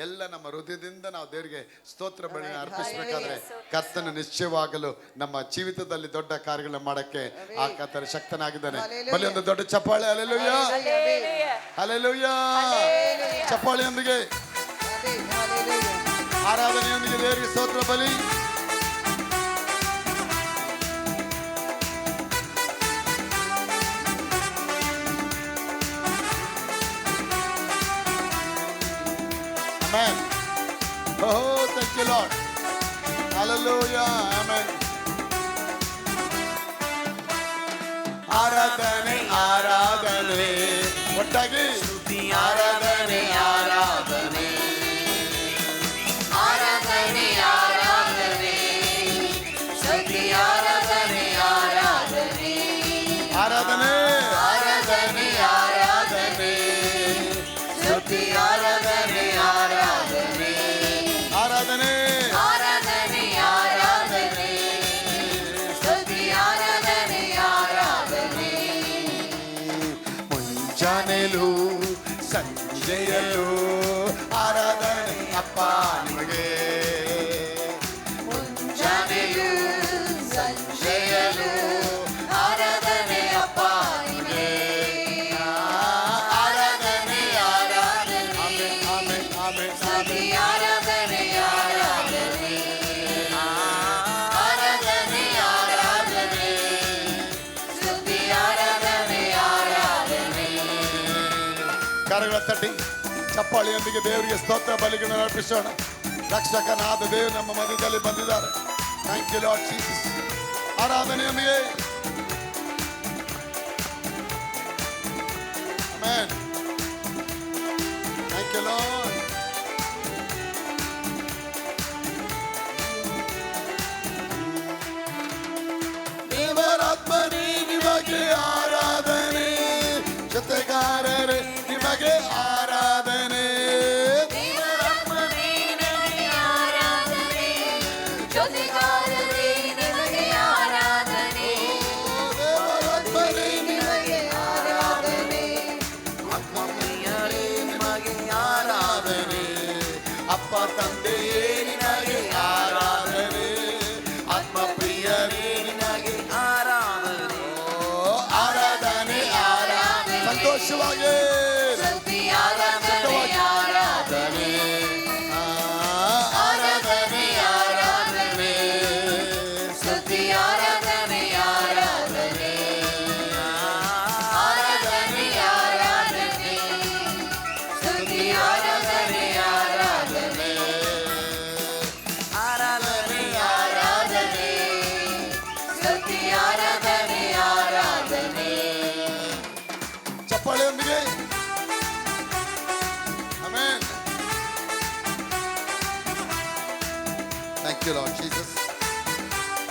ಎಲ್ಲ ನಮ್ಮ ಹೃದಯದಿಂದ ನಾವು ದೇವರಿಗೆ ಸ್ತೋತ್ರ ಬಲಿ ಅರ್ಪಿಸಬೇಕಾದ್ರೆ ಕರ್ತನ ನಿಶ್ಚಯವಾಗಲು ನಮ್ಮ ಜೀವಿತದಲ್ಲಿ ದೊಡ್ಡ ಕಾರ್ಯಗಳನ್ನ ಮಾಡಕ್ಕೆ ಆ ಕರ್ತನ ಶಕ್ತನಾಗಿದ್ದಾನೆ. ಬಲಿ ಒಂದು ದೊಡ್ಡ ಚಪ್ಪಾಳೆ. Hallelujah, hallelujah. ಚಪ್ಪಾಳೆಯೊಂದಿಗೆ ಆರಾಧನೆಯೊಂದಿಗೆ ದೇವರಿಗೆ ಸ್ತೋತ್ರ ಬಲಿ. Amen. Oh, thank you, Lord. Hallelujah. Amen. ಆರಾಧನೆ ಆರಾಧನೆ ಒಟ್ಟಾಗಿ ಆರಾಧನೆ ಆರಾಧನೆ ಆರಾಧನೆ ಆರಾಧನೆ ಸ್ತುತಿ ಆರಾಧನೆ ಆರಾಧನೆ ಆರಾಧನೆ ಆರಾಧನೆ ಆರಾಧನೆ ಸ್ತುತಿ ಆರಾಧನೆ ಆರಾಧನೆ ಆರಾಧನೆ ಆರಾಧನೆ ಆರಾಧನೆ ಸ್ತುತಿ ಆರಾಧನೆ ಆರಾಧನೆ ಮುಂಜಾನೆಲು ಸಂಜೆಯಲು ಆರಾಧನೆ ಅಪ್ಪ ನಿಮಗೆ. ಮುಂಜಾನೆಯೂ ಸಂಜೆಯಲು ಆರಾಧನೆ ಅಪ್ಪ ನಿಮಗೆ. ಆರಾಧನೆ ಆರಾಧನೆ ಆಮೆನ್ ಆಮೆನ್ ಸ್ತುತಿ ಆಮೆನ್. ಆರಾಧನೆ ಆರಾಧನೆ ಆರಾಧನೆ ಆರಾಧನೆ ಸ್ತುತಿ ಆರಾಧನೆ ಆರಾಧನೆ. ಕರಗಳ ತಟ್ಟಿ ಚಪ್ಪಾಳಿಯೊಂದಿಗೆ ದೇವರಿಗೆ ಸ್ತೋತ್ರ ಬಲಿಗಳನ್ನು ಅರ್ಪಿಸೋಣ. ರಕ್ಷಕನಾದ ದೇವರು ನಮ್ಮ ಮಧ್ಯದಲ್ಲಿ ಬಂದಿದ್ದಾರೆ. Thank you Lord Jesus. ಆರಾಧನೆಯೊಂದಿಗೆ ಆಮೆನ್. Thank you Lord. ದೇವರಾತ್ಮನೇ ನಿಮಗೆ ಆರಾಧನೆ, ಜೊತೆಗಾರರೇ ನಿಮಗೆ ಆರಾಧನೆ. ದೇವರಾತ್ಮನೇ ನಿಮಗೆ ಆರಾಧನೆ, ಜೊತೆಗಾರರೇ ನಿಮಗೆ ಆರಾಧನೆ. ದೇವರಾತ್ಮನೇ ನಿಮಗೆ ಆರಾಧನೆ, ಆತ್ಮಪ್ರಿಯರೇ ನಿಮಗೆ ಆರಾಧನೆ, ಅಪ್ಪ ತಂದೆಯೇ ನಿಮಗೆ ಆರಾಧನೆ, ಆತ್ಮಪ್ರಿಯರೇ ನಿಮಗೆ ಆರಾಧನೆ. ಆರಾಧನೆ ಆರಾಧನೆ ಸಂತೋಷವಾಗಿ ಸ್ತುತಿ ಆರಾಧನೆ ಆರಾಧನೆ ಆರಾಧನೆ ಆರಾಧನೆ ಸ್ತುತಿ ಆರಾಧನೆ ಆರಾಧನೆ ಆರಾಧನೆ ಆರಾಧನೆ ಸ್ತುತಿ ಆರಾಧನೆ ಆರಾಧನೆ ಆರಾಧನೆ ಆರಾಧನೆ ಸ್ತುತಿ ಆರಾಧನೆ ಆರಾಧನೆ. ಚಪ್ಪಾಳೆಯೊಂದಿಗೆ amen. Thank you Lord Jesus.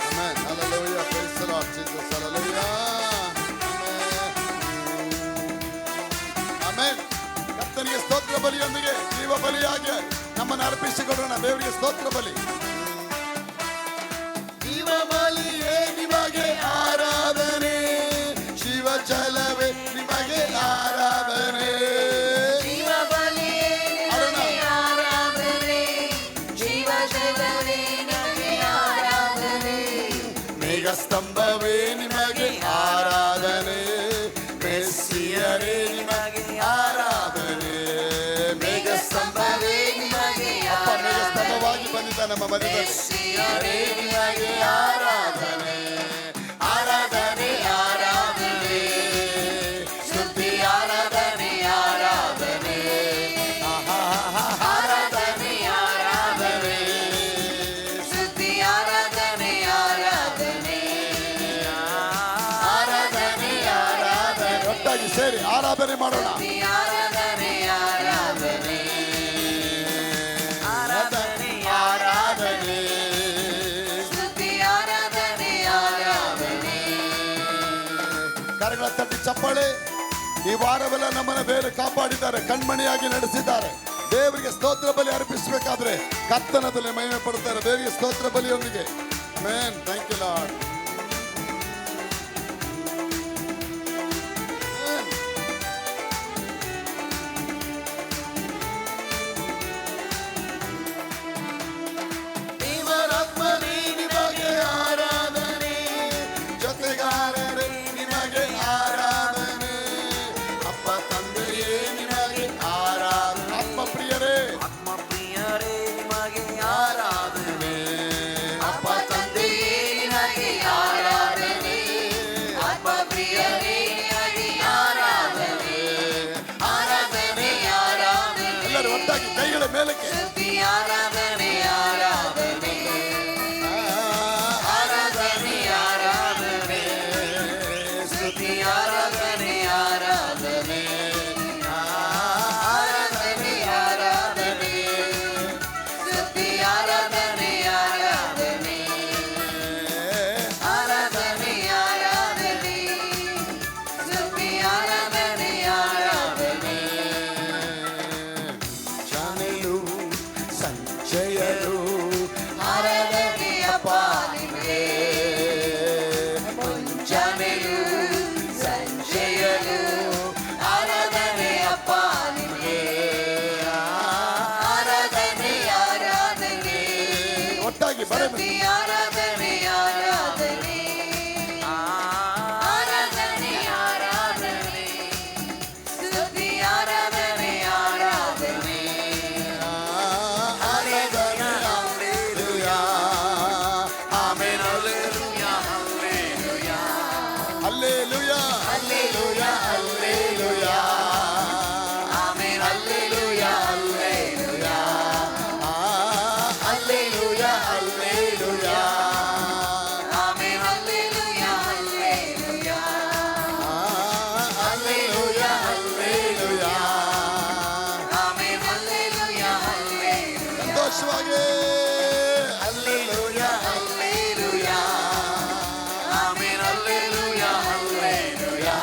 Amen. Hallelujah. Praise the Lord Jesus. Hallelujah. Amen. Amen. ಕರ್ತನಿಗೆ ಸ್ತೋತ್ರ ಬಲಿಯೊಂದಿಗೆ ಜೀವ ಬಲಿಯಾಗಿ ನಮ್ಮನ್ನು ಅರ್ಪಿಸಿಕೊಡೋಣ. ದೇವರಿಗೆ ಸ್ತೋತ್ರ ಬಲಿ. ಜೀವ ಬಲಿಯೇ ನಿಮಗೆ ಆರಾಧನೆ, ಶಿವ ಜಲವೇ ನಿಮಗೆ ಆರಾಧನೆ. ಜೀವ ಬಲಿಯೇ ನಿಮಗೆ ಆರಾಧನೆ, ಜೀವ ಜಲವೇ ನಿಮಗೆ ಆರಾಧನೆ. ಮೇಘ ಸ್ತಂಭವೇ ನಿಮಗೆ ಆರಾಧನೆ, ಮೆಸ್ಸಿಯರೇ ನಿಮಗೆ ಆರಾಧನೆ. ಮೇಘ ಸ್ತಂಭವೇ ನಿಮಗೆ ಅಪ್ಪ ಮೇಘ ಸ್ತಂಭವಾಗಿ ಬಂದಿದ್ದ ನಮ್ಮ ಮಧ್ಯದಲ್ಲಿ. ಮೆಸ್ಸಿಯರೇ ನಿಮಗೆ ಆರಾಧನೆ. ಆರಾಧನೆ ಆರಾಧನೆ ಸ್ತುತಿ ಆರಾಧನೆ ಆರಾಧನೆ ಆರಾಧನೆ ಆರಾಧನೆ ಸ್ತುತಿ ಆರಾಧನೆ ಆರಾಧನೆ ಆರಾಧನೆ ಆರಾಧನೆ ಒಟ್ಟಾಗಿ ಸೇರಿ ಆರಾಧನೆ ಮಾಡೋಣ. ಸ್ತುತಿ ಆರಾಧನೆ ಆರಾಧನೆ ಆರಾಧನೆ ಆರಾಧನೆ ಸ್ತುತಿ ಆರಾಧನೆ ಆರಾಧನೆ. ಕರಗಳ ತಟ್ಟಿ ಚಪ್ಪಾಳೆ. ಈ ವಾರವೆಲ್ಲ ನಮ್ಮನ್ನ ಬೇರೆ ಕಾಪಾಡಿದ್ದಾರೆ, ಕಣ್ಮಣಿಯಾಗಿ ನಡೆಸಿದ್ದಾರೆ. ದೇವರಿಗೆ ಸ್ತೋತ್ರ ಬಲಿ ಅರ್ಪಿಸಬೇಕಾದ್ರೆ ಕರ್ತನದಲ್ಲಿ ಮಹಿಮೆ ಪಡ್ತಾರೆ. ದೇವರಿಗೆ ಸ್ತೋತ್ರ ಬಲಿಯೊಂದಿಗೆ ಆಮೆನ್. Thank you lord. ಕೈಗಳ ಮೇಲಕ್ಕೆ. ಸ್ತುತಿ ಆರಾಧನೆ ಆರಾಧನೆ ಆರಾಧನೆ ಆರಾಧನೆ ಸ್ತುತಿ ಆರಾಧನೆ ಆರಾಧನೆ ಆರಾಧನೆ ಆರಾಧನೆ ಸ್ತುತಿ ಆರಾಧನೆ ಆರಾಧನೆ ಆರಾಧನೆ ಆರಾಧನೆ ಸ್ತುತಿ ಆರಾಧನೆ ಆರಾಧನೆ ಜಾನೆಲು ಸಂಚಯಲು ಆರಾಧನೆಯಪ್ಪ ನಿಮಗೆ ಮುಂಜಾನೆಯು ಸಂಜೆಯಲು ಆರಾಧನೆಯಪ್ಪ ನಿಮಗೆ ಆರಾಧನೆ ಆರಾಧನೆ ಒಟ್ಟಾಗಿ ಬರ ಸ್ತುತಿ ಆರಾಧನೆ ಆರಾಧನೆ ಆರಾಧನೆ ಆರಾಧನೆ ಸ್ತುತಿ ಆರಾಧನೆ ಆರಾಧನೆ hallelujah hallelujah hallelujah amen hallelujah hallelujah hallelujah hallelujah amen hallelujah hallelujah hallelujah hallelujah amen hallelujah hallelujah ಸಂತೋಷವಾಗಿ hallelujah hallelujah amen hallelujah hallelujah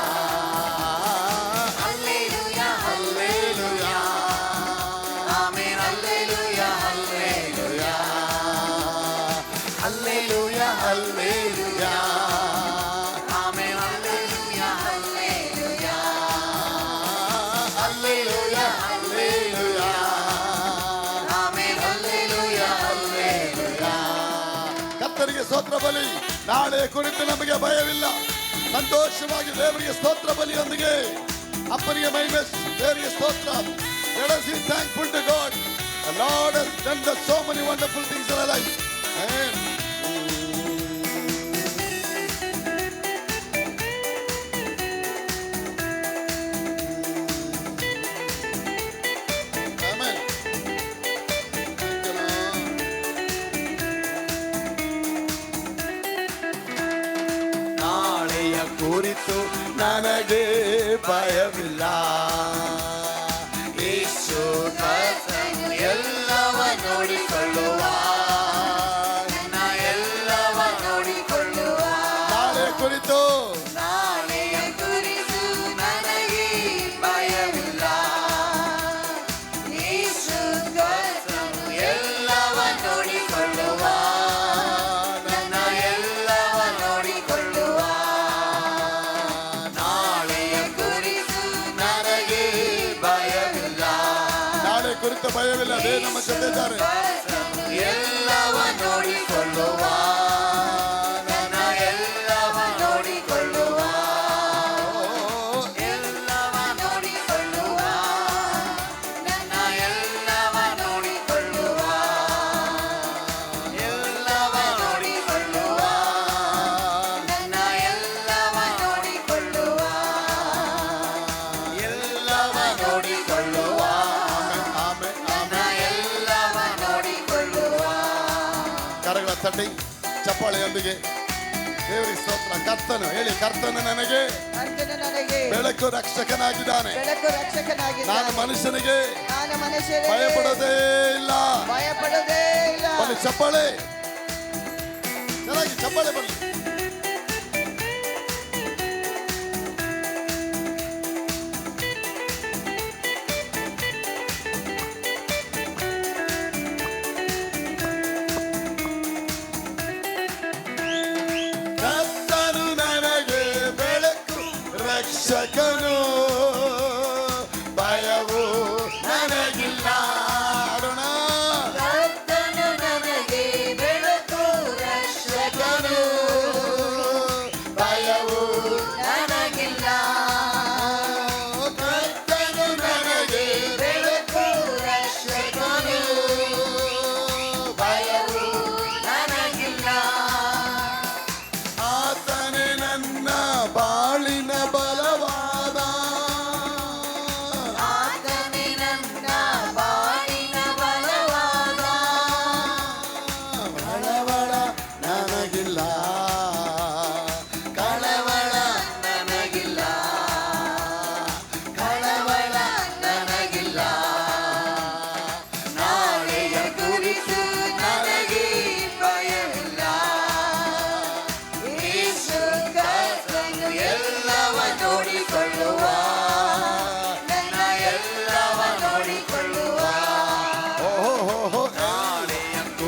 hallelujah hallelujah amen hallelujah hallelujah hallelujah hallelujah amen hallelujah hallelujah hallelujah hallelujah amen hallelujah hallelujah ಕರ್ತನಿಗೆ ಸ್ತೋತ್ರ ಬಲಿ. ನಾಳೆ ಕುರಿತು ನಮಗೆ ಭಯವಿಲ್ಲ. ಸಂತೋಷವಾಗಿ ದೇವರಿಗೆ ಸ್ತೋತ್ರ ಬಲಿಯೊಂದಿಗೆ ಅಪ್ಪನಿಗೆ ಮಹಿಮೆ, ದೇವರಿಗೆ ಸ್ತೋತ್ರ. Let us be thankful to God. The Lord has done so many wonderful things in our life. Amen. Amen. Thank you, Lord. ನಾಳೆಯ ಕುರಿತು ನನಗೆ ಭಯವಿಲ್ಲ. ಯೇಸು ಕರ್ತನು ಎಲ್ಲವ ನೋಡಿಕೊಳ್ಳುವ ನನ್ನ ಎಲ್ಲವ ನೋಡಿಕೊಳ್ಳುವ ನಾಳೆ ಕುರಿತು ನಾಳೆಯ ಕುರಿತು ನನಗೆ ಭಯವಿಲ್ಲ ಯೇಸು ಕರ್ತನು ಎಲ್ಲವ ನೋಡಿಕೊಳ್ಳುವ ನನ್ನ ಎಲ್ಲವ ನೋಡಿಕೊಳ್ಳುವ ನಾಳೆಯ ಕುರಿತು ನನಗೆ ಭಯವಿಲ್ಲ ನಾಳೆ ಕುರಿತು ಭಯವಿಲ್ಲ. ಅದೇ ನಮ್ಮ ಜೊತೆ ಇದ್ದಾರೆ. ಎಲ್ಲವ ನೋಡಿಕೊಳ್ಳುವ ನನ್ನ ಎಲ್ಲವ ನೋಡಿಕೊಳ್ಳುವ ಎಲ್ಲವ ನೋಡಿಕೊಳ್ಳುವ ನನ್ನ ಎಲ್ಲವ ನೋಡಿಕೊಳ್ಳುವ ಎಲ್ಲವ ನೋಡಿಕೊಳ್ಳುವ ನನ್ನ ಎಲ್ಲವ ನೋಡಿಕೊಳ್ಳುವ ಎಲ್ಲವ ನೋಡಿಕೊಳ್ಳುವ ಆಮೆನ್, ನನ್ನ ಆಮೆನ್. ಎಲ್ಲವ ನೋಡಿಕೊಳ್ಳುವ ಕರಗಳ ತಟ್ಟಿ ಚಪ್ಪಾಳೆಯೊಂದಿಗೆ ದೇವರಿಗೆ ಸ್ತೋತ್ರ. ಕರ್ತನು ಹೇಳಿ, ಕರ್ತನು ನನಗೆ ಕರ್ತನು ನನಗೆ ಬೆಳಕು ರಕ್ಷಕನಾಗಿದ್ದಾನೆ. ಬೆಳಕು ರಕ್ಷಕನಾಗಿದ್ದಾನೆ. ನಾನು ಮನುಷ್ಯನಿಗೆ ನಾನು ಮನುಷ್ಯರಿಗೆ ಭಯಪಡೋದೇ ಇಲ್ಲ. ಭಯಪಡೋದೇ ಇಲ್ಲ. ಬನ್ನಿ ಚಪ್ಪಾಳೆ, ಚೆನ್ನಾಗಿ ಚಪ್ಪಾಳೆ ಬನ್ನಿ. ಕರ್ತನು ನನಗೆ ಬೆಳಕು ರಕ್ಷಕನು, ಭಯವು ನನಗಿಲ್ಲ. ಅರುಣ ಕರ್ತನು ನನಗೆ ಬೆಳಕು ರಕ್ಷಕನು ಭಯವು ನನಗಿಲ್ಲ ಕರ್ತನು ನನಗೆ ಬೆಳಕು ರಕ್ಷಕನು ಭಯವು ನನಗಿಲ್ಲ ಆತನೇ ನನ್ನ ಬಾಳಿನ ಬಲವಾದ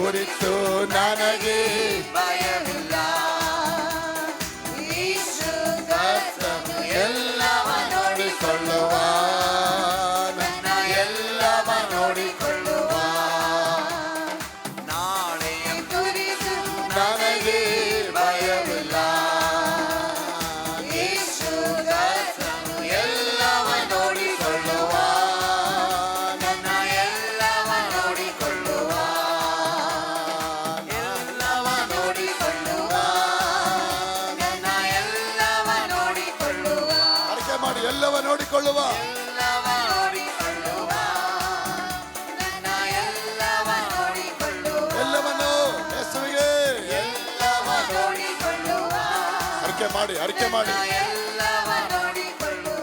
ಕುರಿತು ನನಗೆ ಭಯವಿಲ್ಲ. ಯೇಸು ಕರ್ತನು ಎಲ್ಲವ ನೋಡಿಕೊಳ್ಳುವ, ನನ್ನ ಎಲ್ಲವ ನೋಡಿಕೊಳ್ಳುವ. ನಾಳೆಯ ಕುರಿತು ನನಗೆ ಭಯವಿಲ್ಲ. ಯೇಸು ಕರ್ತನು ಎಲ್ಲವ ನೋಡಿಕೊಳ್ಳುವ, ನನ್ನ ಎಲ್ಲವ ನೋಡಿಕೊಳ್ಳುವ. ಎಲ್ಲವ ನೋಡಿಕೊಳ್ಳುವ. ನನ್ನ ಎಲ್ಲವ ನೋಡಿಕೊಳ್ಳುವ. ಅರಿಕೆ ಮಾಡಿ, ಎಲ್ಲವ ನೋಡಿಕೊಳ್ಳುವ. ಎಲ್ಲವ ನೋಡಿಕೊಳ್ಳುವ. ನನ್ನ ಎಲ್ಲವ ನೋಡಿಕೊಳ್ಳುವ. ಎಲ್ಲವನ್ನು ಯೇಸುವಿಗೆ ಎಲ್ಲವ ನೋಡಿಕೊಳ್ಳುವ. ಅರಿಕೆ ಮಾಡಿ, ಅರಿಕೆ ಮಾಡಿ. ಎಲ್ಲವ ನೋಡಿಕೊಳ್ಳುವ.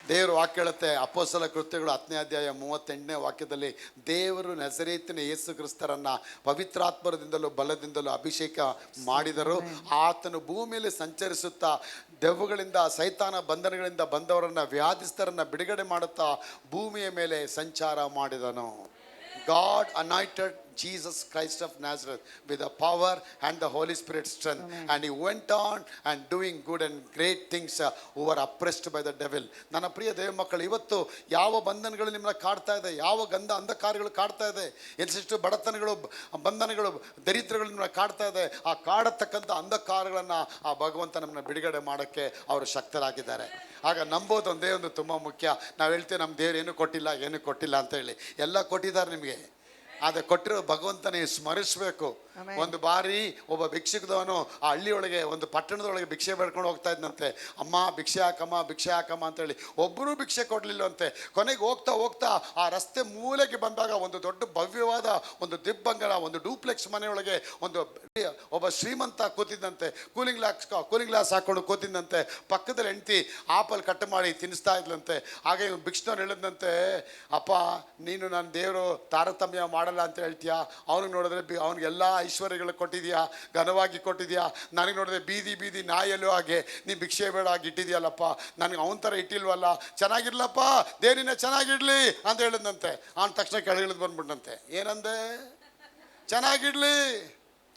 ದೇವರು ವಾಕ್ಯ ಹೇಳುತ್ತೆ, ಅಪೊಸ್ತಲ ಕೃತ್ಯಗಳು 10ನೇ ಅಧ್ಯಾಯ 38ನೇ ವಾಕ್ಯದಲ್ಲಿ, ದೇವರು ನಜರೇತಿನ ಯೇಸು ಕ್ರಿಸ್ತರನ್ನ ಪವಿತ್ರಾತ್ಮದಿಂದಲೂ ಬಲದಿಂದಲೂ ಅಭಿಷೇಕ ಮಾಡಿದರು. ಆತನು ಭೂಮಿಯಲ್ಲಿ ಸಂಚರಿಸುತ್ತಾ ದೆವ್ವಗಳಿಂದ, ಸೈತಾನ ಬಂಧನಗಳಿಂದ ಬಂದವರನ್ನ, ವ್ಯಾಧಿಸ್ಥರನ್ನ ಬಿಡುಗಡೆ ಮಾಡುತ್ತಾ ಭೂಮಿಯ ಮೇಲೆ ಸಂಚಾರ ಮಾಡಿದನು. God anointed Jesus Christ of Nazareth with the power and the Holy Spirit strength. Amen. And he went on and doing good and great things who were oppressed by the devil. ನನ್ನ ಪ್ರಿಯ ದೇವ ಮಕ್ಕಳು, ಇವತ್ತು ಯಾವ ಬಂಧನಗಳು ನಿಮ್ಮನ್ನ ಕಾಡ್ತಾ ಇದೆ, ಯಾವ ಅಂಧಕಾರಗಳು ಕಾಡ್ತಾ ಇದೆ, ಎಷ್ಟೆಷ್ಟು ಬಡತನಗಳು, ಬಂಧನಗಳು, ದರಿದ್ರಗಳು ನಿಮ್ಮನ್ನ ಕಾಡ್ತಾ ಇದೆ, ಆ ಕಾಡತಕ್ಕಂಥ ಅಂಧಕಾರಗಳನ್ನು ಆ ಭಗವಂತ ನಮ್ಮನ್ನ ಬಿಡುಗಡೆ ಮಾಡೋಕ್ಕೆ ಅವರು ಶಕ್ತರಾಗಿದ್ದಾರೆ. ಆಗ ನಂಬೋದು ಒಂದೇ ಒಂದು ತುಂಬ ಮುಖ್ಯ. ನಾವು ಹೇಳ್ತೇವೆ ನಮ್ಮ ದೇವ್ರು ಏನು ಕೊಟ್ಟಿಲ್ಲ ಅಂತ ಹೇಳಿ. ಎಲ್ಲ ಕೊಟ್ಟಿದ್ದಾರೆ ನಿಮಗೆ, ಆದರೆ ಕೊಟ್ಟಿರೋ ಭಗವಂತನೇ ಸ್ಮರಿಸಬೇಕು. ಒಂದು ಬಾರಿ ಒಬ್ಬ ಭಿಕ್ಷುಕದವನು ಆ ಹಳ್ಳಿಯೊಳಗೆ, ಒಂದು ಪಟ್ಟಣದೊಳಗೆ ಭಿಕ್ಷೆ ಬೇಡ್ಕೊಂಡು ಹೋಗ್ತಾ ಇದ್ದಂತೆ. ಅಮ್ಮ ಭಿಕ್ಷೆ ಹಾಕಮ್ಮ ಅಂತೇಳಿ. ಒಬ್ಬರೂ ಭಿಕ್ಷೆ ಕೊಡಲಿಲ್ಲಂತೆ. ಕೊನೆಗೆ ಹೋಗ್ತಾ ಹೋಗ್ತಾ ಆ ರಸ್ತೆ ಮೂಲೆಗೆ ಬಂದಾಗ ಒಂದು ದೊಡ್ಡ ಭವ್ಯವಾದ ಒಂದು ದಿಬ್ಬಂಗಲ, ಒಂದು ಡೂಪ್ಲೆಕ್ಸ್ ಮನೆಯೊಳಗೆ ಒಬ್ಬ ಶ್ರೀಮಂತ ಕೂತಿದ್ದಂತೆ. ಕೂಲಿಂಗ್ ಗ್ಲಾಸ್ ಹಾಕೊಂಡು ಕೂತಿದ್ದಂತೆ. ಪಕ್ಕದಲ್ಲಿ ಹೆಂಡತಿ ಆಪಲ್ ಕಟ್ ಮಾಡಿ ತಿನ್ನಿಸ್ತಾ ಇದ್ಲಂತೆ. ಹಾಗೆ ಭಿಕ್ಷನವ್ರು ಹೇಳಿದಂತೆ, ಅಪ್ಪ ನೀನು ನನ್ನ ದೇವರು ತಾರತಮ್ಯ ಮಾಡಲ್ಲ ಅಂತ ಹೇಳ್ತೀಯಾ? ಅವ್ನಿಗೆ ನೋಡಿದ್ರೆ ಅವ್ನಿಗೆಲ್ಲ ಐಶ್ವರ್ಯಗಳು ಕೊಟ್ಟಿದ್ಯಾ, ಘನವಾಗಿ ಕೊಟ್ಟಿದ್ಯಾ. ನನಗೆ ನೋಡಿದ್ರೆ ಬೀದಿ ನಾಯಲ್ಲೂ ಹಾಗೆ ನೀ ಭಿಕ್ಷೆ ಬೇಡ ಆಗಿ ಇಟ್ಟಿದ್ಯಲ್ಲಪ್ಪ, ನನಗೆ ಅವನ ಥರ ಇಟ್ಟಿಲ್ವಲ್ಲ, ಚೆನ್ನಾಗಿರ್ಲಪ್ಪ, ದೇನಿನ ಚೆನ್ನಾಗಿಡ್ಲಿ ಅಂತ ಹೇಳಿದಂತೆ. ಅವನ ತಕ್ಷಣ ಕೆಳಗಿಳಿದು ಬಂದ್ಬಿಟ್ಟಂತೆ. ಏನಂದೆ?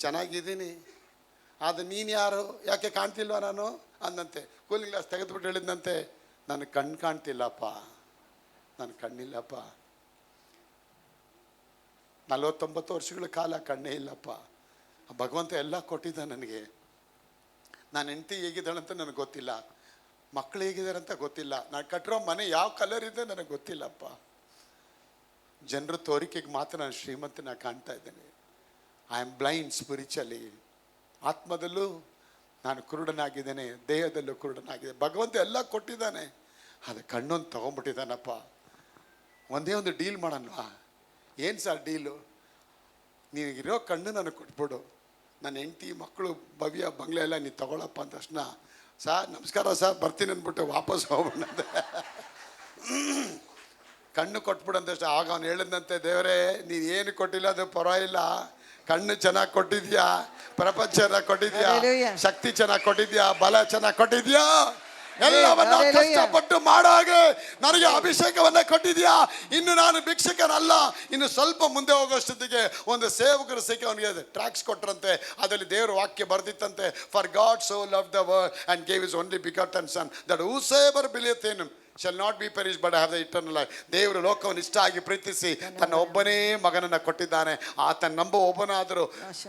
ಚೆನ್ನಾಗಿದ್ದೀನಿ, ಆದರೆ ನೀನು ಯಾರು, ಯಾಕೆ ಕಾಣ್ತಿಲ್ವ ನಾನು ಅಂದಂತೆ. ಕೂಲಿಂಗ್ ಗ್ಲಾಸ್ ತೆಗೆದುಬಿಟ್ಟು ಹೇಳಿದಂತೆ, ನನಗೆ ಕಣ್ಣು ಕಾಣ್ತಿಲ್ಲಪ್ಪ, ನನ್ನ ಕಣ್ಣಿಲ್ಲಪ್ಪ, 49 ವರ್ಷಗಳ ಕಾಲ ಕಣ್ಣೇ ಇಲ್ಲಪ್ಪ. ಭಗವಂತ ಎಲ್ಲ ಕೊಟ್ಟಿದ್ದ ನನಗೆ. ನಾನು ಹೆಂಡತಿ ಹೇಗಿದ್ದಾಳಂತ ನನಗೆ ಗೊತ್ತಿಲ್ಲ, ಮಕ್ಕಳು ಹೇಗಿದ್ದಾರೆ ಅಂತ ಗೊತ್ತಿಲ್ಲ, ನಾನು ಕಟ್ಟಿರೋ ಮನೆ ಯಾವ ಕಲರ್ ಇದೆ ನನಗೆ ಗೊತ್ತಿಲ್ಲಪ್ಪ. ಜನರು ತೋರಿಕೆಗೆ ಮಾತ್ರ ನಾನು ಶ್ರೀಮಂತನ ಕಾಣ್ತಾ ಇದ್ದೇನೆ. I am blind spiritually. ಆತ್ಮದಲ್ಲೂ ನಾನು ಕುರುಡನಾಗಿದ್ದೇನೆ, ದೇಹದಲ್ಲೂ ಕುರುಡನಾಗಿದೆ. ಭಗವಂತ ಎಲ್ಲ ಕೊಟ್ಟಿದ್ದಾನೆ, ಅದು ಕಣ್ಣೊಂದು ತೊಗೊಂಡ್ಬಿಟ್ಟಿದ್ದಾನಪ್ಪ. ಒಂದೇ ಒಂದು ಡೀಲ್ ಮಾಡೋಣವಾ? ಏನು ಸರ್ ಡೀಲು? ನೀನಿಗಿರೋ ಕಣ್ಣು ನನಗೆ ಕೊಟ್ಬಿಡು, ನನ್ನ ಹೆಂಡತಿ ಮಕ್ಕಳು ಭವ್ಯ ಬಂಗ್ಲೆ ಎಲ್ಲ ನೀನು ತಗೊಳಪ್ಪ ಅಂದ ತಕ್ಷಣ, ಸರ್ ನಮಸ್ಕಾರ ಸರ್ ಬರ್ತೀನಿ ಅಂದ್ಬಿಟ್ಟು ವಾಪಸ್ ಹೋಗ್ಬಿಡಂತೆ. ಕಣ್ಣು ಕೊಟ್ಬಿಡು ಅಂದಷ್ಟು ಆಗ ಅವ್ನು ಹೇಳಿದಂತೆ, ದೇವರೇ ನೀನು ಏನು ಕೊಟ್ಟಿಲ್ಲ ಅದು ಪರವಾಗಿಲ್ಲ, ಕಣ್ಣು ಚೆನ್ನಾಗಿ ಕೊಟ್ಟಿದ್ಯಾ, ಪ್ರಪಂಚ ಚೆನ್ನಾಗಿ ಕೊಟ್ಟಿದ್ಯಾ, Hallelujah. ಶಕ್ತಿ ಚೆನ್ನಾಗಿ ಕೊಟ್ಟಿದ್ಯಾ, ಬಲ ಚೆನ್ನಾಗಿ ಕೊಟ್ಟಿದ್ಯಾ, ಎಲ್ಲವನ್ನ Hallelujah. ಕಷ್ಟಪಟ್ಟು ಮಾಡೋ ಹಾಗೆ ನನಗೆ ಅಭಿಷೇಕವನ್ನ ಕೊಟ್ಟಿದ್ಯಾ. ಇನ್ನು ನಾನು ಭಿಕ್ಷಕನಲ್ಲ, ಇನ್ನು ಸ್ವಲ್ಪ ಮುಂದೆ ಹೋಗೋಷ್ಟೊತ್ತಿಗೆ ಒಂದು ಸೇವಕರು ಸಿಕ್ಕಿ ಅವನಿಗೆ ಟ್ರ್ಯಾಕ್ಸ್ ಕೊಟ್ಟರಂತೆ. ಅದರಲ್ಲಿ ದೇವರ ವಾಕ್ಯ ಬರ್ದಿತ್ತಂತೆ, for God so love the world and gave his only begotten son that whosoever believeth in him shall not be perished but have the eternal life. ದೇವರು ಲೋಕವನ್ನು ಇಷ್ಟ ಆಗಿ ಪ್ರೀತಿಸಿ ತನ್ನ ಒಬ್ಬನೇ ಮಗನನ್ನ ಕೊಟ್ಟಿದ್ದಾನೆ. ಆತನ ನಂಬ ಒಬ್ಬನಾದರೂ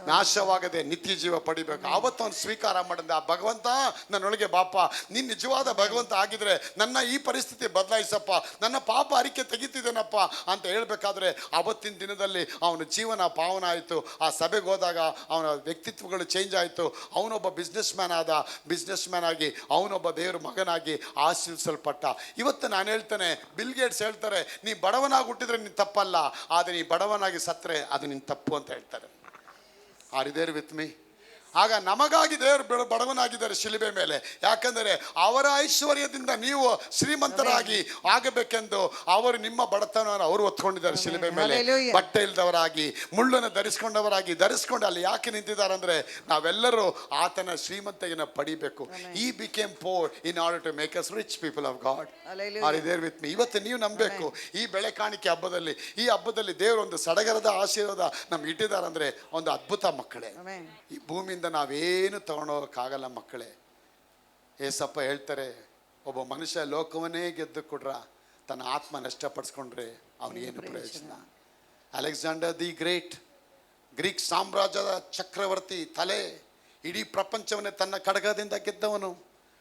ನಾಶವಾಗದೆ ನಿತ್ಯ ಜೀವ ಪಡಿಬೇಕು. ಆವತ್ತು ಅವನು ಸ್ವೀಕಾರ ಮಾಡಿದ, ಆ ಭಗವಂತ ನನ್ನೊಳಗೆ ಬಾಪ, ನೀನು ನಿಜವಾದ ಭಗವಂತ ಆಗಿದ್ರೆ ನನ್ನ ಈ ಪರಿಸ್ಥಿತಿ ಬದಲಾಯಿಸಪ್ಪ, ನನ್ನ ಪಾಪ ಅರಿಕೆ ತೆಗಿತಿದ್ದೇನಪ್ಪ ಅಂತ ಹೇಳ್ಬೇಕಾದ್ರೆ ಆವತ್ತಿನ ದಿನದಲ್ಲಿ ಅವನ ಜೀವನ ಪಾವನ ಆಯಿತು. ಆ ಸಭೆಗೆ ಹೋದಾಗ ಅವನ ವ್ಯಕ್ತಿತ್ವಗಳು ಚೇಂಜ್ ಆಯಿತು. ಅವನೊಬ್ಬ ಬಿಸ್ನೆಸ್ ಮ್ಯಾನ್ ಆಗಿ ಅವನೊಬ್ಬ ದೇವರ ಮಗನಾಗಿ ಆಶೀರ್ವಿಸಲ್ಪಟ್ಟ. ಇವತ್ತು ನಾನು ಹೇಳ್ತೇನೆ, ಬಿಲ್ ಗೇಟ್ಸ್ ಹೇಳ್ತಾರೆ, ನೀ ಬಡವನಾಗಿ ಹುಟ್ಟಿದ್ರೆ ನೀನು ತಪ್ಪಲ್ಲ, ಆದರೆ ನೀ ಬಡವನಾಗಿ ಸತ್ರೆ ಅದು ನಿನ್ನ ತಪ್ಪು ಅಂತ ಹೇಳ್ತಾರೆ. Are you there with me? ಆಗ ನಮಗಾಗಿ ದೇವರು ಬಡವನಾಗಿದ್ದಾರೆ ಶಿಲುಬೆ ಮೇಲೆ. ಯಾಕಂದರೆ ಅವರ ಐಶ್ವರ್ಯದಿಂದ ನೀವು ಶ್ರೀಮಂತರಾಗಿ ಆಗಬೇಕೆಂದು ಅವರು ನಿಮ್ಮ ಬಡತನವನ್ನು ಅವರು ಹೊತ್ಕೊಂಡಿದ್ದಾರೆ ಶಿಲುಬೆ ಮೇಲೆ. Hallelujah. ಬಟ್ಟೆ ಇಲ್ದವರಾಗಿ, ಮುಳ್ಳನ್ನು ಧರಿಸ್ಕೊಂಡು ಅಲ್ಲಿ ಯಾಕೆ ನಿಂತಿದ್ದಾರೆ ಅಂದರೆ ನಾವೆಲ್ಲರೂ ಆತನ ಶ್ರೀಮಂತಿಗೆನ ಪಡಿಬೇಕು. He became poor in order to make us rich people of God. Hallelujah. Are you there with me? ಇವತ್ತು ನೀವು ನಂಬಬೇಕು, ಈ ಬೆಳೆ ಕಾಣಿಕೆ ಹಬ್ಬದಲ್ಲಿ, ಈ ಹಬ್ಬದಲ್ಲಿ ದೇವರು ಒಂದು ಸಡಗರದ ಆಶೀರ್ವಾದ ನಮ್ಗೆ ಇಟ್ಟಿದ್ದಾರೆ ಅಂದರೆ ಒಂದು ಅದ್ಭುತ ಮಕ್ಕಳೇ. Amen. ಈ ಭೂಮಿಯಿಂದ ನಾವೇನು ತಗೊಂಡೋಗಕ್ಕಾಗಲ್ಲ ಮಕ್ಕಳೇ. ಏಸಪ್ಪ ಹೇಳ್ತಾರೆ, ಒಬ್ಬ ಮನುಷ್ಯ ಲೋಕವನ್ನೇ ಗೆದ್ದು ಕೊಡ್ರ ತನ್ನ ಆತ್ಮ ನಷ್ಟಪಡಿಸ್ಕೊಂಡ್ರೆ ಅವನಿಗೇನು ಪ್ರಯೋಜನ? ಅಲೆಕ್ಸಾಂಡರ್ ದಿ ಗ್ರೇಟ್, ಗ್ರೀಕ್ ಸಾಮ್ರಾಜ್ಯದ ಚಕ್ರವರ್ತಿ ತಲೆ, ಇಡೀ ಪ್ರಪಂಚವನ್ನೇ ತನ್ನ ಖಡ್ಗದಿಂದ ಗೆದ್ದವನು.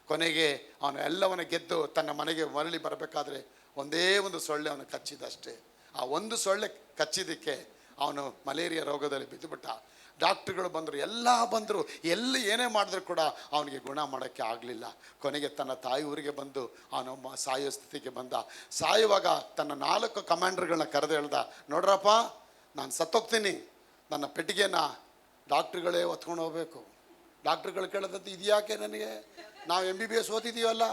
ಕೊನೆಗೆ ಅವನು ಎಲ್ಲವನ್ನ ಗೆದ್ದು ತನ್ನ ಮನೆಗೆ ಮರಳಿ ಬರಬೇಕಾದ್ರೆ ಒಂದೇ ಒಂದು ಸೊಳ್ಳೆ ಅವನು ಕಚ್ಚಿದಷ್ಟೇ. ಆ ಒಂದು ಸೊಳ್ಳೆ ಕಚ್ಚಿದ್ದಕ್ಕೆ ಅವನು ಮಲೇರಿಯಾ ರೋಗದಲ್ಲಿ ಬಿದ್ದುಬಿಟ್ಟ. ಡಾಕ್ಟ್ರುಗಳು ಬಂದರು, ಎಲ್ಲ ಬಂದರು, ಎಲ್ಲಿ ಏನೇ ಮಾಡಿದ್ರು ಕೂಡ ಅವನಿಗೆ ಗುಣ ಮಾಡೋಕ್ಕೆ ಆಗಲಿಲ್ಲ. ಕೊನೆಗೆ ತನ್ನ ತಾಯಿ ಊರಿಗೆ ಬಂದು ಅವನೊಬ್ಬ ಸಾಯೋ ಸ್ಥಿತಿಗೆ ಬಂದ. ಸಾಯುವಾಗ ತನ್ನ 4 ಕಮಾಂಡರ್ಗಳನ್ನ ಕರೆದು ಹೇಳ್ದ, ನೋಡ್ರಪ್ಪ ನಾನು ಸತ್ತೋಗ್ತೀನಿ, ನನ್ನ ಪೆಟ್ಟಿಗೆನ ಡಾಕ್ಟ್ರುಗಳೇ ಹೊತ್ಕೊಂಡು ಹೋಗ್ಬೇಕು. ಡಾಕ್ಟ್ರುಗಳು ಕೇಳೋದಂತ ಇದ್ಯಾಕೆ ನನಗೆ, ನಾವು MBBS ಓದಿದ್ದೀವಲ್ಲ,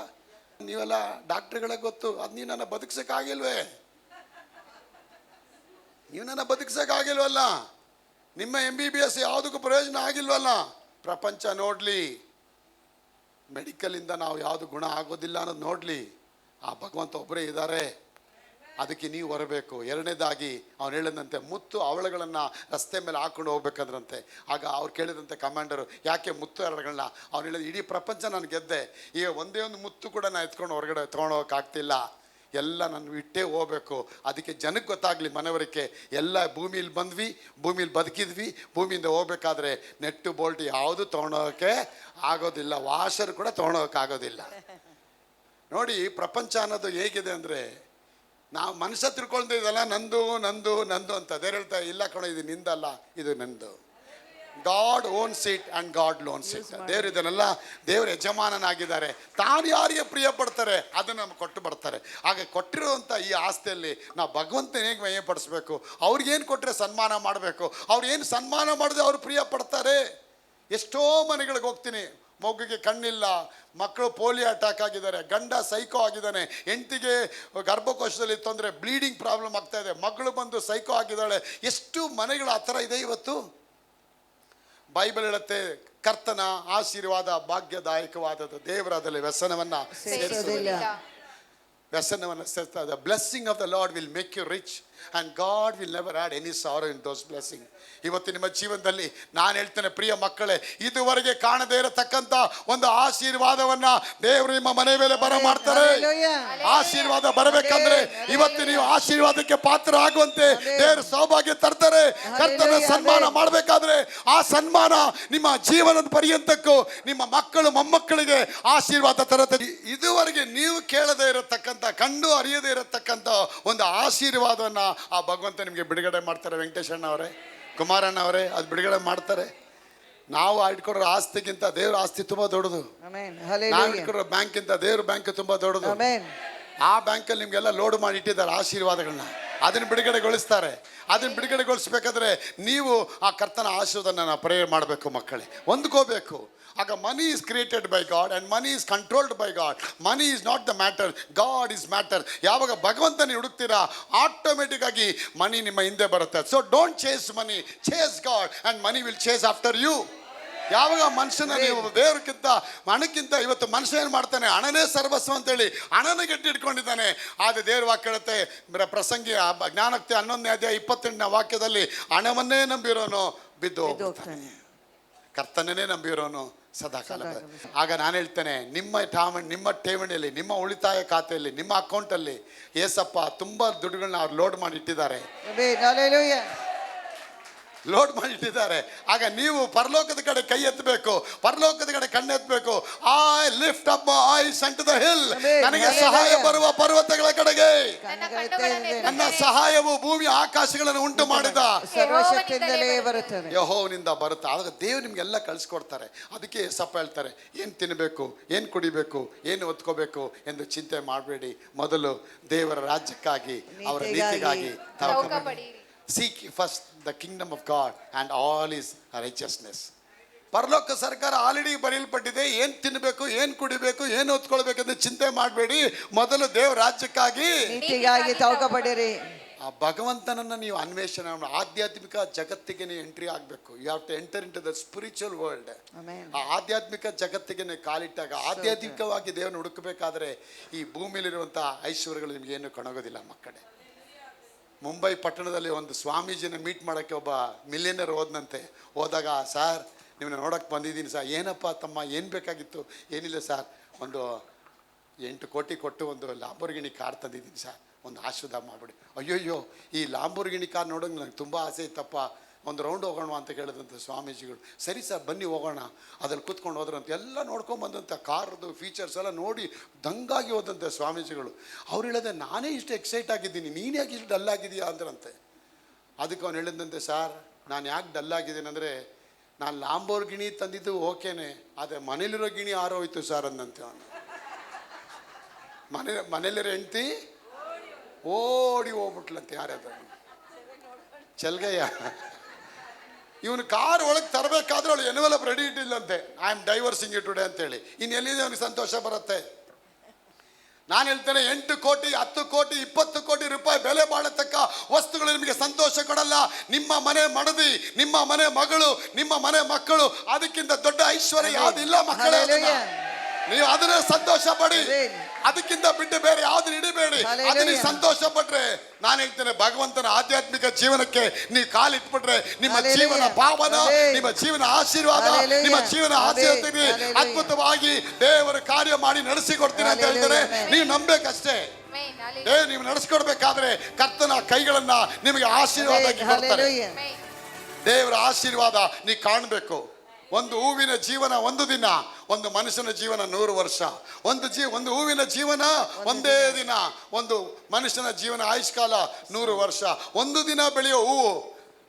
ನೀವೆಲ್ಲ ಡಾಕ್ಟ್ರುಗಳೇ ಗೊತ್ತು, ಅದು ನೀವು ನನ್ನ ಬದುಕ್ಸೋಕ್ಕಾಗಿಲ್ವೇ? ನೀವು ನನ್ನ ಬದುಕ್ಸೋಕ್ಕಾಗಿಲ್ವಲ್ಲ, ನಿಮ್ಮ MBBS ಯಾವುದಕ್ಕೂ ಪ್ರಯೋಜನ ಆಗಿಲ್ವಲ್ಲ. ಪ್ರಪಂಚ ನೋಡಲಿ, ಮೆಡಿಕಲಿಂದ ನಾವು ಯಾವುದು ಗುಣ ಆಗೋದಿಲ್ಲ ಅನ್ನೋದು ನೋಡಲಿ. ಆ ಭಗವಂತ ಒಬ್ಬರೇ ಇದ್ದಾರೆ, ಅದಕ್ಕೆ ನೀವು ಬರಬೇಕು. ಎರಡನೇದಾಗಿ ಅವನು ಹೇಳಿದಂತೆ ಮುತ್ತು ಅವಳುಗಳನ್ನು ರಸ್ತೆ ಮೇಲೆ ಹಾಕೊಂಡು ಹೋಗ್ಬೇಕಂದ್ರಂತೆ. ಆಗ ಅವ್ರು ಕೇಳಿದಂತೆ ಕಮಾಂಡರು, ಯಾಕೆ ಮುತ್ತು ಅವಳುಗಳನ್ನ? ಅವ್ನು ಹೇಳಿದ, ಇಡೀ ಪ್ರಪಂಚ ನಾನು ಗೆದ್ದೆ, ಈಗ ಒಂದೇ ಒಂದು ಮುತ್ತು ಕೂಡ ನಾನು ಎತ್ಕೊಂಡು ಹೊರಗಡೆ ತೊಗೊಂಡೋಗಕ್ಕಾಗ್ತಿಲ್ಲ, ಎಲ್ಲ ನಾನು ಇಟ್ಟೇ ಹೋಗ್ಬೇಕು. ಅದಕ್ಕೆ ಜನಕ್ಕೆ ಗೊತ್ತಾಗಲಿ ಮನವರಿಕೆ, ಎಲ್ಲ ಭೂಮಿಲಿ ಬಂದ್ವಿ, ಭೂಮಿಲಿ ಬದುಕಿದ್ವಿ, ಭೂಮಿಯಿಂದ ಹೋಗ್ಬೇಕಾದ್ರೆ ನೆಟ್ಟು ಬೋಲ್ಟ್ ಯಾವುದು ತೊಗೊಂಡೋಗೋಕ್ಕೆ ಆಗೋದಿಲ್ಲ, ವಾಷರ್ ಕೂಡ ತೊಗೊಂಡೋಗೋಕ್ಕಾಗೋದಿಲ್ಲ. ನೋಡಿ ಪ್ರಪಂಚ ಅನ್ನೋದು ಹೇಗಿದೆ ಅಂದರೆ, ನಾವು ಮನುಷ್ಯ ತಿಳ್ಕೊಳ್ತಿದ್ದಲ್ಲ ನಂದು ನಂದು ನಂದು ಅಂತ. ದೇವ್ರು ಹೇಳ್ತಾ ಇಲ್ಲ ಕಣೋ, ಇದು ನಿಂದಲ್ಲ, ಇದು ನಂದು. God owns it and god loans it. ದೇವ್ರು ಇದನ್ನೆಲ್ಲ ದೇವ್ರ ಯಜಮಾನನಾಗಿದ್ದಾರೆ. ತಾನು ಯಾರಿಗೆ ಪ್ರಿಯ ಪಡ್ತಾರೆ ಅದನ್ನು ನಮ್ಗೆ ಕೊಟ್ಟು ಬರ್ತಾರೆ. ಹಾಗೆ ಕೊಟ್ಟಿರುವಂಥ ಈ ಆಸ್ತಿಯಲ್ಲಿ ನಾವು ಭಗವಂತನ ಹೇಗೆ ಮಹಿಮೆಪಡಿಸ್ಬೇಕು, ಅವ್ರಿಗೇನು ಕೊಟ್ಟರೆ ಸನ್ಮಾನ ಮಾಡಬೇಕು, ಅವ್ರು ಏನು ಸನ್ಮಾನ ಮಾಡಿದ್ರೆ ಅವ್ರು ಪ್ರಿಯ ಪಡ್ತಾರೆ. ಎಷ್ಟೋ ಮನೆಗಳಿಗೆ ಹೋಗ್ತೀನಿ, ಮಗುಗೆ ಕಣ್ಣಿಲ್ಲ, ಮಕ್ಕಳು ಪೋಲಿಯೋ ಅಟ್ಯಾಕ್ ಆಗಿದ್ದಾರೆ, ಗಂಡ ಸೈಕೋ ಆಗಿದ್ದಾನೆ, ಹೆಂಡತಿಗೆ ಗರ್ಭಕೋಶದಲ್ಲಿ ತೊಂದರೆ, ಬ್ಲೀಡಿಂಗ್ ಪ್ರಾಬ್ಲಮ್ ಆಗ್ತಾ ಇದೆ, ಮಗಳು ಬಂದು ಸೈಕೋ ಆಗಿದ್ದಾಳೆ. ಎಷ್ಟು ಮನೆಗಳು ಆ ಥರ ಇದೆ ಇವತ್ತು. ಬೈಬಲ್ ಹೇಳುತ್ತೆ, ಕರ್ತನ ಆಶೀರ್ವಾದ ಭಾಗ್ಯದಾಯಕವಾದದ್ದು, ದೇವರಾದಲ್ಲಿ ವ್ಯಸನವನ್ನು ಸೇರಿಸೋದಿಲ್ಲ. The blessing of the Lord will make you rich and God will never add any sorrow in those blessing. ಇವತ್ತು ನಿಮ್ಮ ಜೀವನದಲ್ಲಿ ನಾನು ಹೇಳ್ತೇನೆ ಪ್ರಿಯ ಮಕ್ಕಳೇ, ಇದುವರೆಗೆ ಕಾಣದೇ ಇರತಕ್ಕಂಥ ಒಂದು ಆಶೀರ್ವಾದವನ್ನ ದೇವರು ನಿಮ್ಮ ಮನೆ ಮೇಲೆ ಬರ ಮಾಡ್ತಾರೆ. ಆಶೀರ್ವಾದ ಬರಬೇಕಂದ್ರೆ ಇವತ್ತು ನೀವು ಆಶೀರ್ವಾದಕ್ಕೆ ಪಾತ್ರ ಆಗುವಂತೆ ದೇವರು ಸೌಭಾಗ್ಯ ತರ್ತಾರೆ. ಕರ್ತನ ಸನ್ಮಾನ ಮಾಡಬೇಕಾದ್ರೆ ಆ ಸನ್ಮಾನ ನಿಮ್ಮ ಜೀವನದ ಪರ್ಯಂತಕ್ಕೂ ನಿಮ್ಮ ಮಕ್ಕಳು ಮೊಮ್ಮಕ್ಕಳಿಗೆ ಆಶೀರ್ವಾದ ತರುತ್ತದೆ. ಇದುವರೆಗೆ ನೀವು ಕೇಳದೇ ಇರತಕ್ಕಂಥ, ಕಂಡು ಅರಿಯದೇ ಇರತಕ್ಕಂಥ ಒಂದು ಆಶೀರ್ವಾದವನ್ನು ಆ ಭಗವಂತ ನಿಮಗೆ ಬಿಡುಗಡೆ ಮಾಡ್ತಾರೆ. ವೆಂಕಟೇಶಣ್ಣ ಅವರೇ, ಕುಮಾರಣ್ಣ ಅವರೇ, ಅದು ಬಿಡುಗಡೆ ಮಾಡ್ತಾರೆ. ನಾವು ಇಟ್ಕೊಡೋ ಆಸ್ತಿಗಿಂತ ದೇವ್ರ ಆಸ್ತಿ ತುಂಬಾ ದೊಡ್ಡದು. ಆಮೆನ್. ನಾವು ಹಲ್ಲೆಲೂಯಾ. ಇಟ್ಕೊಡೋ ಬ್ಯಾಂಕ್ಗಿಂತ ದೇವ್ರ ಬ್ಯಾಂಕ್ ತುಂಬಾ ದೊಡ್ಡದು. ಆಮೆನ್. ಆ ಬ್ಯಾಂಕಲ್ಲಿ ನಿಮ್ಗೆಲ್ಲ ಲೋಡ್ ಮಾಡಿ ಇಟ್ಟಿದ್ದಾರೆ ಆಶೀರ್ವಾದಗಳನ್ನ. ಅದನ್ನ ಬಿಡುಗಡೆಗೊಳಿಸ್ತಾರೆ. ಅದನ್ನ ಬಿಡುಗಡೆಗೊಳಿಸ್ಬೇಕಾದ್ರೆ ನೀವು ಆ ಕರ್ತನ ಆಶೀರ್ವಾದನ ಪ್ರೇಯರ್ ಮಾಡಬೇಕು ಮಕ್ಕಳೇ, ಹೊಂದ್ಕೋಬೇಕು. ಆಗ money is created by God and money is controlled by God. Money is not the matter, God is matter. ಯಾವಾಗ ಭಗವಂತನ ಹುಡುಕ್ತೀರಾ ಆಟೋಮೆಟಿಕ್ ಆಗಿ ಮನಿ ನಿಮ್ಮ ಹಿಂದೆ ಬರುತ್ತೆ. So don't chase money, chase God and money will chase after you. ಯಾವಾಗ ಮನುಷ್ಯನ ನೀವು ದೇವ್ರಕ್ಕಿಂತ ಹಣಕ್ಕಿಂತ, ಇವತ್ತು ಮನುಷ್ಯ ಏನು ಮಾಡ್ತಾನೆ, ಹಣನೇ ಸರ್ವಸ್ವ ಅಂತೇಳಿ ಹಣನ ಗಟ್ಟಿ ಇಟ್ಕೊಂಡಿದ್ದಾನೆ. ಆದರೆ ದೇವ್ರ ವಾಕ್ಯ ಹೇಳುತ್ತೆ, ಪ್ರಸಂಗಿ ಜ್ಞಾನೋಕ್ತಿ 11ನೇ ಅಧ್ಯಾಯ 28ನೇ ವಾಕ್ಯದಲ್ಲಿ, ಹಣವನ್ನೇ ನಂಬಿರೋನು ಬಿದ್ದು ಹೋಗ್ತಾನೆ, ಕರ್ತನನ್ನೇ ನಂಬಿರೋನು ಸದಾಕಾಲ. ಆಗ ನಾನು ಹೇಳ್ತೇನೆ, ನಿಮ್ಮ ಠೇವಣಿಯಲ್ಲಿ, ನಿಮ್ಮ ಉಳಿತಾಯ ಖಾತೆಯಲ್ಲಿ, ನಿಮ್ಮ ಅಕೌಂಟಲ್ಲಿ ಏಸಪ್ಪ ತುಂಬ ದುಡ್ಡುಗಳನ್ನ ಅವ್ರು ಲೋಡ್ ಮಾಡಿ ಇಟ್ಟಿದ್ದಾರೆ, ಆಮೆನ್. ಹಲ್ಲೆಲೂಯಾ. ಲೋಡ್ ಮಾಡಿ ಇಟ್ಟಿದ್ದಾರೆ. ಆಗ ನೀವು ಪರಲೋಕದ ಕಡೆ ಕೈ ಎತ್ತಬೇಕು, ಪರಲೋಕದ ಕಡೆ ಕಣ್ಣೆತ್ತಬೇಕು. I lift up my eyes unto the hill. ನನಗೆ ಸಹಾಯ ಬರುವ ಪರ್ವತಗಳ ಕಡೆಗೆ. ನನ್ನ ಸಹಾಯವು ಭೂಮಿ ಆಕಾಶಗಳನ್ನು ಉಂಟು ಮಾಡಿದ ಸರ್ವಶಕ್ತಿಯಿಂದಲೇ ಬರುತ್ತದೆ, ಯೆಹೋವನಿಂದ ಬರುತ್ತೆ. ಆಗ ದೇವ್ರು ನಿಮ್ಗೆಲ್ಲ ಕಳಿಸ್ಕೊಡ್ತಾರೆ. ಅದಕ್ಕೆ ಏಸಪ್ಪ ಹೇಳ್ತಾರೆ, ಏನು ತಿನ್ನಬೇಕು, ಏನು ಕುಡಿಬೇಕು, ಏನು ಹೊತ್ಕೋಬೇಕು ಎಂದು ಚಿಂತೆ ಮಾಡಬೇಡಿ. ಮೊದಲು ದೇವರ ರಾಜ್ಯಕ್ಕಾಗಿ, ಅವರ ನೀತಿಗಾಗಿ Seek first the kingdom of God and all his righteousness. ಪರಲೋಕ ಸರ್ಕಾರ ಆಲ್ರೆಡಿ ಬರೆಯಲ್ಪಟ್ಟಿದೆ. ಏನು ತಿನ್ನಬೇಕು, ಏನು ಕುಡಿಬೇಕು, ಏನು ಹೊತ್ಕೊಳ್ಬೇಕಂತ ಚಿಂತೆ ಮಾಡಬೇಡಿ. ಮೊದಲು ದೇವ್ರ ರಾಜ್ಯಕ್ಕಾಗಿ, ನೀತಿಗಾಗಿ ತವಕಪಡಿರಿ. ಆ ಭಗವಂತನನ್ನು ನೀವು ಅನ್ವೇಷಣೆ ಮಾಡಿ ಆಧ್ಯಾತ್ಮಿಕ ಜಗತ್ತಿಗೆ ನೀವು ಎಂಟ್ರಿ ಆಗಬೇಕು. You have to enter into the spiritual world. ಆ ಆಧ್ಯಾತ್ಮಿಕ ಜಗತ್ತಿಗೆ ನೀವು ಕಾಲಿಟ್ಟಾಗ, ಆಧ್ಯಾತ್ಮಿಕವಾಗಿ ದೇವರನ್ನು ಹುಡುಕಬೇಕಾದ್ರೆ ಈ ಭೂಮಿಯಲ್ಲಿರುವಂಥ ಐಶ್ವರ್ಯಗಳು ನಿಮ್ಗೆ ಏನು ಕಾಣೋಗೋದಿಲ್ಲ ಮಕ್ಕಳೇ. ಮುಂಬೈ ಪಟ್ಟಣದಲ್ಲಿ ಒಂದು ಸ್ವಾಮೀಜಿನ ಮೀಟ್ ಮಾಡೋಕ್ಕೆ ಒಬ್ಬ ಮಿಲಿಯನರ್ ಹೋದಾಗ, ಸರ್ ನಿಮ್ಮನ್ನ ನೋಡೋಕ್ಕೆ ಬಂದಿದ್ದೀನಿ ಸರ್. ಏನಪ್ಪ ತಮ್ಮ, ಏನು ಬೇಕಾಗಿತ್ತು? ಏನಿಲ್ಲ ಸರ್, ಒಂದು 8 ಕೋಟಿ ಕೊಟ್ಟು ಒಂದು ಲಾಂಬೋರ್ಗಿನಿ ಕಾರ್ ತಂದಿದ್ದೀನಿ ಸರ್, ಒಂದು ಆಶೀರ್ವಾದ ಮಾಡಿಬಿಡಿ. ಅಯ್ಯೋಯ್ಯೋ, ಈ ಲಾಂಬೋರ್ಗಿನಿ ಕಾರ್ ನೋಡೋಂಗೆ ನಂಗೆ ತುಂಬ ಆಸೆ ಇತ್ತಪ್ಪ, ಒಂದು ರೌಂಡ್ ಹೋಗೋಣ ಅಂತ ಕೇಳಿದಂಥ ಸ್ವಾಮೀಜಿಗಳು. ಸರಿ ಸರ್ ಬನ್ನಿ ಹೋಗೋಣ. ಅದ್ರಲ್ಲಿ ಕೂತ್ಕೊಂಡು ಹೋದ್ರಂತ, ಎಲ್ಲ ನೋಡ್ಕೊಂಬಂದಂಥ ಕಾರ್ದು ಫೀಚರ್ಸ್ ಎಲ್ಲ ನೋಡಿ ದಂಗಾಗಿ ಹೋದಂಥ ಸ್ವಾಮೀಜಿಗಳು. ಅವ್ರು ಹೇಳಿದೆ, ನಾನೇ ಇಷ್ಟು ಎಕ್ಸೈಟ್ ಆಗಿದ್ದೀನಿ, ನೀನು ಯಾಕೆ ಇಷ್ಟು ಡಲ್ ಆಗಿದೆಯಾ ಅಂದ್ರಂತೆ. ಅದಕ್ಕೆ ಅವ್ನು ಹೇಳಿದಂತೆ, ಸರ್ ನಾನು ಯಾಕೆ ಡಲ್ ಆಗಿದ್ದೀನಿ ಅಂದರೆ, ನಾನು ಲಾಂಬೋರ್ ಗಿಣಿ ತಂದಿದ್ದು ಓಕೆನೆ, ಆದರೆ ಮನೇಲಿರೋ ಗಿಣಿ ಆರೋಯ್ತು ಸರ್ ಅಂದಂತೆ ಅವನು. ಮನೇಲಿರೋ ಹೆಂಡ್ತಿ ಓಡಿ ಹೋಗ್ಬಿಟ್ಲಂತೆ. ಯಾರ್ಯಾರು ಚಲ್ಗಯ್ಯ. ಇವನು ಕಾರ್ ಒಳಗೆ ತರಬೇಕಾದ್ರೆ ಅವಳು ಎನ್ವೆಲಪ್ ರೆಡಿ ಇಟ್ಟಿಲ್ಲಂತೆ, I am divorcing you today ಅಂತೇಳಿ. ಇನ್ನು ಎಲ್ಲಿದೆ ಅವನಿಗೆ ಸಂತೋಷ ಬರುತ್ತೆ? ನಾನು ಹೇಳ್ತೇನೆ, 8 ಕೋಟಿ 10 ಕೋಟಿ 20 ಕೋಟಿ ರೂಪಾಯಿ ಬೆಲೆ ಬಾಳತಕ್ಕ ವಸ್ತುಗಳು ನಿಮಗೆ ಸಂತೋಷ ಕೊಡಲ್ಲ. ನಿಮ್ಮ ಮನೆ ಮಡದಿ, ನಿಮ್ಮ ಮನೆ ಮಗಳು, ನಿಮ್ಮ ಮನೆ ಮಕ್ಕಳು, ಅದಕ್ಕಿಂತ ದೊಡ್ಡ ಐಶ್ವರ್ಯ ಯಾವುದಿಲ್ಲ ಮಕ್ಕಳೇ. ನೀವು ಅದನ್ನೇ ಸಂತೋಷ ಪಡಿ, ಅದಕ್ಕಿಂತ ಬಿಟ್ಟು ಬೇರೆ ಯಾವ್ದು ಹಿಡಿಬೇಡಿ. ಅದನ್ನ ಸಂತೋಷ ಪಟ್ರೆ, ನಾನು ಹೇಳ್ತೇನೆ, ಭಗವಂತನ ಆಧ್ಯಾತ್ಮಿಕ ಜೀವನಕ್ಕೆ ನೀವು ಕಾಲಿಟ್ಬಿಟ್ರೆ ನಿಮ್ಮ ಜೀವನ ಪಾವನ, ನಿಮ್ಮ ಜೀವನ ಆಶೀರ್ವಾದ, ನಿಮ್ಮ ಜೀವನ ಆಶೀರ್ವಾದ ಅದ್ಭುತವಾಗಿ ದೇವರ ಕಾರ್ಯ ಮಾಡಿ ನಡೆಸಿಕೊಡ್ತೀನಿ ಅಂತ ಹೇಳ್ತಾರೆ. ನೀವು ನಂಬೇಕಷ್ಟೇ. ನೀವು ನಡೆಸ್ಕೊಡ್ಬೇಕಾದ್ರೆ ಕರ್ತನ ಕೈಗಳನ್ನ ನಿಮಗೆ ಆಶೀರ್ವಾದ ಕೊಡ್ತಾರೆ. ದೇವರ ಆಶೀರ್ವಾದ ನೀವು ಕಾಣಬೇಕು. ಒಂದು ಹೂವಿನ ಜೀವನ 1 ದಿನ, ಒಂದು ಮನುಷ್ಯನ ಜೀವನ 100 ವರ್ಷ. ಒಂದು ಹೂವಿನ ಜೀವನ ಒಂದೇ ದಿನ, ಒಂದು ಮನುಷ್ಯನ ಜೀವನ ಆಯುಷ್ಕಾಲ 100 ವರ್ಷ. 1 ದಿನ ಬೆಳೆಯೋ ಹೂವು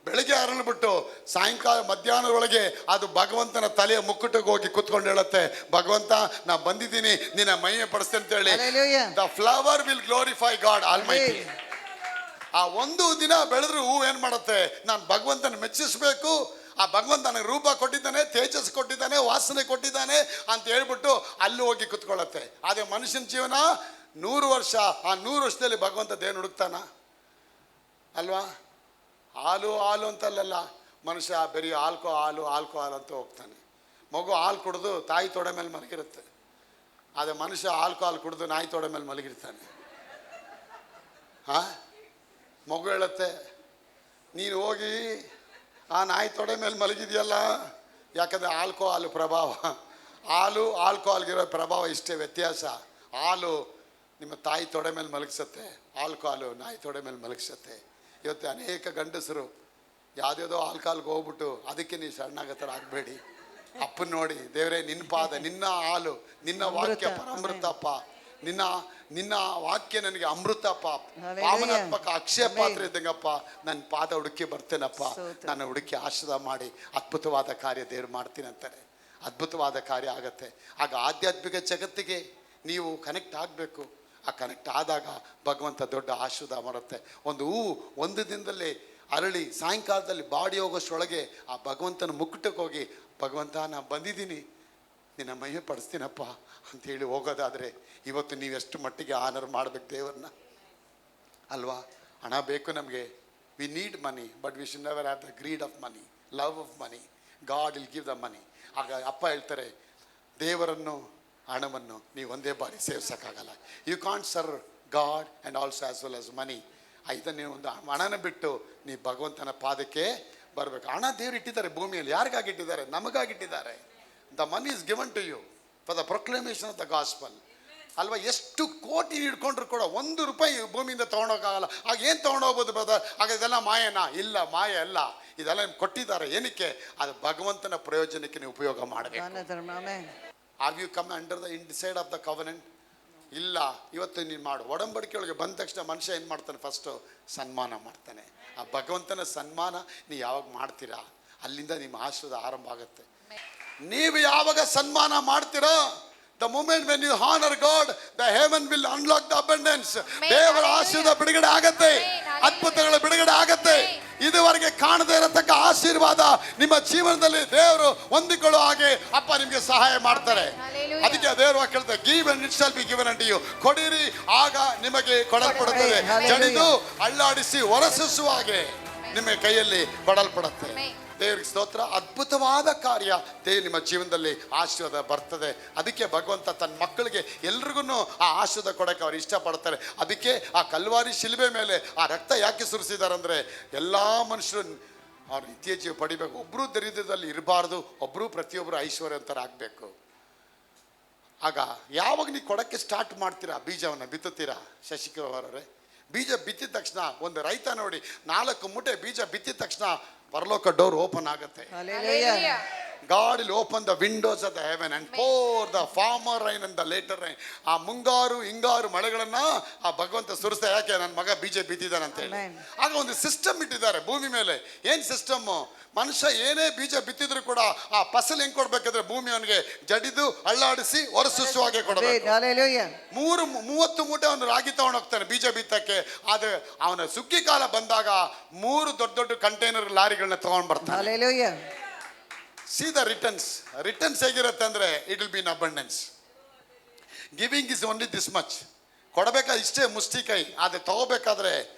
ಬೆಳಗ್ಗೆ ಅರಳ್ಬಿಟ್ಟು ಸಾಯಂಕಾಲ ಮಧ್ಯಾಹ್ನದೊಳಗೆ ಅದು ಭಗವಂತನ ತಲೆಯ ಮುಕ್ಕುಟಿಗೆ ಹೋಗಿ ಕುತ್ಕೊಂಡು ಹೇಳುತ್ತೆ, ಭಗವಂತ ನಾ ಬಂದಿದ್ದೀನಿ, ನಿನ್ನ ಮಹಿಮೆ ಪಡಿಸ್ತೇನೆ ಅಂತ ಹೇಳಿ. The flower will glorify god almighty. ಆ 1 ದಿನ ಬೆಳೆದ್ರು ಹೂವು ಏನು ಮಾಡುತ್ತೆ, ನಾನು ಭಗವಂತನ ಮೆಚ್ಚಿಸ್ಬೇಕು, ಆ ಭಗವಂತ ನನಗೆ ರೂಪ ಕೊಟ್ಟಿದ್ದಾನೆ, ತೇಜಸ್ ಕೊಟ್ಟಿದ್ದಾನೆ, ವಾಸನೆ ಕೊಟ್ಟಿದ್ದಾನೆ ಅಂತ ಹೇಳ್ಬಿಟ್ಟು ಅಲ್ಲಿ ಹೋಗಿ ಕುತ್ಕೊಳ್ಳುತ್ತೆ. ಅದೇ ಮನುಷ್ಯನ ಜೀವನ 100 ವರ್ಷ. ಆ 100 ವರ್ಷದಲ್ಲಿ ಭಗವಂತ ದೇವ್ರು ಹುಡುಕ್ತಾನ ಅಲ್ವಾ? ಹಾಲು ಅಂತಲ್ಲ, ಮನುಷ್ಯ ಬರೀ ಹಾಲು ಅಂತ ಹೋಗ್ತಾನೆ. ಮಗು ಹಾಲು ಕುಡಿದು ತಾಯಿ ತೊಡೆ ಮೇಲೆ ಮಲಗಿರುತ್ತೆ. ಅದೇ ಮನುಷ್ಯ ಹಾಲು ಕುಡಿದು ನಾಯಿ ತೊಡೆ ಮೇಲೆ ಮಲಗಿರ್ತಾನೆ. ಮಗು ಹೇಳುತ್ತೆ, ನೀನು ಹೋಗಿ ಆ ನಾಯಿ ತೊಡೆ ಮೇಲೆ ಮಲಗಿದೆಯಲ್ಲ, ಯಾಕಂದರೆ ಆಲ್ಕೋಹಾಲ್ ಪ್ರಭಾವ, ಆಲ್ಕೋಹಾಲ್ಗಿರೋ ಪ್ರಭಾವ ಇಷ್ಟೇ ವ್ಯತ್ಯಾಸ. ಹಾಲು ನಿಮ್ಮ ತಾಯಿ ತೊಡೆ ಮೇಲೆ ಮಲಗಿಸುತ್ತೆ, ಆಲ್ಕೋಹಾಲು ನಾಯಿ ತೊಡೆ ಮೇಲೆ ಮಲಗಿಸುತ್ತೆ. ಇವತ್ತು ಅನೇಕ ಗಂಡಸರು ಯಾವುದ್ಯಾವುದೋ ಆಲ್ಕೋಹಾಲ್ಗೆ ಹೋಗ್ಬಿಟ್ಟು, ಅದಕ್ಕೆ ನೀವು ಶರಣಾಗೋ ಥರ ಆಗಬೇಡಿ. ಅಪ್ಪನ ನೋಡಿ, ದೇವರೇ ನಿನ್ನ ಪಾದ, ನಿನ್ನ ಹಾಲು, ನಿನ್ನ ವಾಕ್ಯ ಪರಮೃತಪ್ಪ, ನಿನ್ನ ನಿನ್ನ ವಾಕ್ಯ ನನಗೆ ಅಮೃತಪ್ಪ, Hallelujah. ಪಾವನಾತ್ಮಕ ಅಕ್ಷಯ Amen. ಪಾತ್ರೆ ಇದ್ದಂಗಪ್ಪ. ನನ್ನ ಪಾದ ಹುಡುಕಿ ಬರ್ತೇನಪ್ಪ, ಸ್ತೋತ್ರ. ನನ್ನ ಹುಡುಕಿ ಆಶೀರ್ವಾದ ಮಾಡಿ ಅದ್ಭುತವಾದ ಕಾರ್ಯ ದೇವ್ರು ಮಾಡ್ತೀನಿ ಅಂತಾರೆ. ಅದ್ಭುತವಾದ ಕಾರ್ಯ ಆಗತ್ತೆ. ಆಗ ಆಧ್ಯಾತ್ಮಿಕ ಜಗತ್ತಿಗೆ ನೀವು ಕನೆಕ್ಟ್ ಆಗಬೇಕು. ಆ ಕನೆಕ್ಟ್ ಆದಾಗ ಭಗವಂತ ದೊಡ್ಡ ಆಶೀರ್ವಾದ ಮಾಡುತ್ತೆ. ಒಂದು ಹೂವು ಒಂದು ದಿನದಲ್ಲಿ ಅರಳಿ ಸಾಯಂಕಾಲದಲ್ಲಿ ಬಾಡಿ ಹೋಗೋಷ್ಟೊಳಗೆ ಆ ಭಗವಂತನ ಮುಕ್ಕುಟಕ್ಕೆ ಹೋಗಿ, ಭಗವಂತ ನಾನು ಬಂದಿದ್ದೀನಿ, ನಿನ್ನ ಮಹಿಮೆ ಪಡಿಸ್ತೀನಪ್ಪ ಅಂಥೇಳಿ ಹೋಗೋದಾದರೆ, ಇವತ್ತು ನೀವೆಷ್ಟು ಮಟ್ಟಿಗೆ ಆನರ್ ಮಾಡಬೇಕು ದೇವ್ರನ್ನ ಅಲ್ವಾ? ಹಣ ಬೇಕು ನಮಗೆ. We need money, but we should never have the greed of money, love of money. God will give the money. ಆಗ ಅಪ್ಪ ಹೇಳ್ತಾರೆ, ದೇವರನ್ನು ಹಣವನ್ನು ನೀವು ಒಂದೇ ಬಾರಿ ಸೇವಿಸೋಕ್ಕಾಗಲ್ಲ. You can't serve God and also as well as money. ಇದನ್ನು ನೀವು ಒಂದು ಹಣನ ಬಿಟ್ಟು ನೀವು ಭಗವಂತನ ಪಾದಕ್ಕೆ ಬರಬೇಕು. ಹಣ ದೇವ್ರು ಇಟ್ಟಿದ್ದಾರೆ ಭೂಮಿಯಲ್ಲಿ. ಯಾರಿಗಾಗಿ ಇಟ್ಟಿದ್ದಾರೆ? ನಮಗಾಗಿಟ್ಟಿದ್ದಾರೆ. The money is given to you for the proclamation of the gospel ಅಲ್ವಾ? ಎಷ್ಟು ಕೋಟಿ ಹಿಡ್ಕೊಂಡ್ರು ಕೂಡ ₹1 ಭೂಮಿಯಿಂದ ತೊಗೊಂಡೋಗಲ್ಲ. ಆಗ ಏನು ತೊಗೊಂಡೋಗ್ಬೋದು ಬ್ರದರ್? ಆಗ ಇದೆಲ್ಲ ಮಾಯನಾ? ಇಲ್ಲ, ಮಾಯ ಅಲ್ಲ. ಇದೆಲ್ಲ ನಿಮ್ಗೆ ಕೊಟ್ಟಿದ್ದಾರೆ. ಏನಕ್ಕೆ? ಅದು ಭಗವಂತನ ಪ್ರಯೋಜನಕ್ಕೆ ನೀವು ಉಪಯೋಗ ಮಾಡಬೇಕು. Amen. Are you come under the inside of the covenant? ಇಲ್ಲ. ಇವತ್ತು ನೀನು ಮಾಡು. ಒಡಂಬಡಿಕೆ ಒಳಗೆ ಬಂದ ತಕ್ಷಣ ಮನುಷ್ಯ ಏನು ಮಾಡ್ತಾನೆ? ಫಸ್ಟು ಸನ್ಮಾನ ಮಾಡ್ತಾನೆ. ಆ ಭಗವಂತನ ಸನ್ಮಾನ ನೀವು ಯಾವಾಗ ಮಾಡ್ತೀರಾ, ಅಲ್ಲಿಂದ ನಿಮ್ಮ ಆಶೀರ್ವಾದ ಆರಂಭ ಆಗುತ್ತೆ. ನೀವು ಯಾವಾಗ ಸನ್ಮಾನ ಮಾಡ್ತೀರಾ, the moment when you honour God, the heaven will unlock the abundance. ದೇವರ ಆಶೀರ್ವಾದ ಬಿಡುಗಡೆ ಆಗತ್ತೆ, ಅದ್ಭುತಗಳ ಬಿಡುಗಡೆ ಆಗತ್ತೆ. ಇದುವರೆಗೆ ಕಾಣದೇ ಇರತಕ್ಕ ಆಶೀರ್ವಾದ ನಿಮ್ಮ ಜೀವನದಲ್ಲಿ ದೇವರು ಹೊಂದಿಕೊಳ್ಳೋ ಹಾಗೆ ಅಪ್ಪ ನಿಮಗೆ ಸಹಾಯ ಮಾಡ್ತಾರೆ. ಅದಕ್ಕೆ ದೇವರು ವಾಕ್ಯ ಹೇಳ್ತಾರೆ, give and it shall be given ಅಂಟು ಯು. ಕೊಡಿರಿ, ಆಗ ನಿಮಗೆ ಕೊಡಲ್ಪಡುತ್ತದೆ. ಜಡಿದು ಅಳ್ಳಾಡಿಸಿ ಹೊರಸೂಸುವ ಹಾಗೆ ನಿಮ್ಮ ಕೈಯಲ್ಲಿ ಕೊಡಲ್ಪಡುತ್ತೆ. ದೇವರಿಗೆ ಸ್ತೋತ್ರ. ಅದ್ಭುತವಾದ ಕಾರ್ಯ ದೇವ್ ನಿಮ್ಮ ಜೀವನದಲ್ಲಿ ಆಶೀರ್ವಾದ ಬರ್ತದೆ. ಅದಕ್ಕೆ ಭಗವಂತ ತನ್ನ ಮಕ್ಕಳಿಗೆ ಎಲ್ರಿಗೂ ಆ ಆಶೀರ್ವಾದ ಕೊಡೋಕ್ಕೆ ಅವ್ರು ಇಷ್ಟಪಡ್ತಾರೆ. ಅದಕ್ಕೆ ಆ ಕಲ್ವಾರಿ ಶಿಲುಬೆ ಮೇಲೆ ಆ ರಕ್ತ ಯಾಕೆ ಸುರಿಸಿದ್ದಾರೆ ಅಂದರೆ, ಎಲ್ಲ ಮನುಷ್ಯರು ಅವ್ರು ನಿತ್ಯ ಜೀವ ಪಡಿಬೇಕು. ಒಬ್ಬರು ದರಿದ್ರದಲ್ಲಿ ಇರಬಾರ್ದು, ಒಬ್ಬರು ಪ್ರತಿಯೊಬ್ಬರು ಐಶ್ವರ್ಯವಂತರಾಗಬೇಕು. ಆಗ ಯಾವಾಗ ನೀವು ಕೊಡೋಕ್ಕೆ ಸ್ಟಾರ್ಟ್ ಮಾಡ್ತೀರಾ, ಬೀಜವನ್ನು ಬಿತ್ತುತ್ತೀರಾ? ಶಶಿಕುಮಾರರೇ, ಬೀಜ ಬಿತ್ತಿದ ತಕ್ಷಣ ಒಂದು ರೈತ ನೋಡಿ 4 ಮೂಟೆ ಬೀಜ ಬಿತ್ತಿದ ತಕ್ಷಣ ಪರಲೋಕ ಡೋರ್ ಓಪನ್ ಆಗುತ್ತೆ. Hallelujah. God will open the windows of the heaven and pour the former rain and the later rain. ಆ ಮುಂಗಾರು ಹಿಂಗಾರು ಮಳೆಗಳನ್ನ ಆ ಭಗವಂತ ಸುರಿಸ್ತಾ. ಯಾಕೆ? ನನ್ನ ಮಗ ಬೀಜ ಬಿತ್ತಿದ್ದಾನೆ ಅಂತ ಹೇಳಿ. Amen. ಆಗ ಒಂದು ಸಿಸ್ಟಮ್ ಇಟ್ಟಿದ್ದಾರೆ ಭೂಮಿ ಮೇಲೆ. ಏನ್ ಸಿಸ್ಟಮ್? ಮನುಷ್ಯ ಏನೇ ಬೀಜ ಬಿತ್ತಿದ್ರು ಕೂಡ ಆ ಫಸಲು ಹೆಂಗ್ ಕೊಡ್ಬೇಕಾದ್ರೆ ಭೂಮಿ ಅವನಿಗೆ ಜಡಿದು ಅಳ್ಳಾಡಿಸಿ ಹೊರಸೂಸುವ ಹಾಗೆ ಕೊಡಬೇಕು. Hallelujah. 30 ಮೂಟೆ ಅವನು ರಾಗಿ ತಗೊಂಡು ಹೋಗ್ತಾನೆ ಬೀಜ ಬಿತ್ತಕ್ಕೆ. ಆದ್ರೆ ಅವನ ಸುಗ್ಗಿ ಕಾಲ ಬಂದಾಗ 3 ದೊಡ್ಡ ಕಂಟೈನರ್ ಲಾರಿಗಳನ್ನ ತಗೊಂಡ್ ಬರ್ತಾನೆ. Hallelujah. ಸಿ ದ ರಿಟರ್ನ್ಸ್ ಹೇಗಿರುತ್ತೆ ಅಂದ್ರೆ, it will be in abundance. Giving is only this much. ಕೊಡಬೇಕಾದ್ರೆ ಇಷ್ಟೇ ಮುಷ್ಟಿ ಕೈ, ಆದ್ರೆ ತಗೋಬೇಕಾದ್ರೆ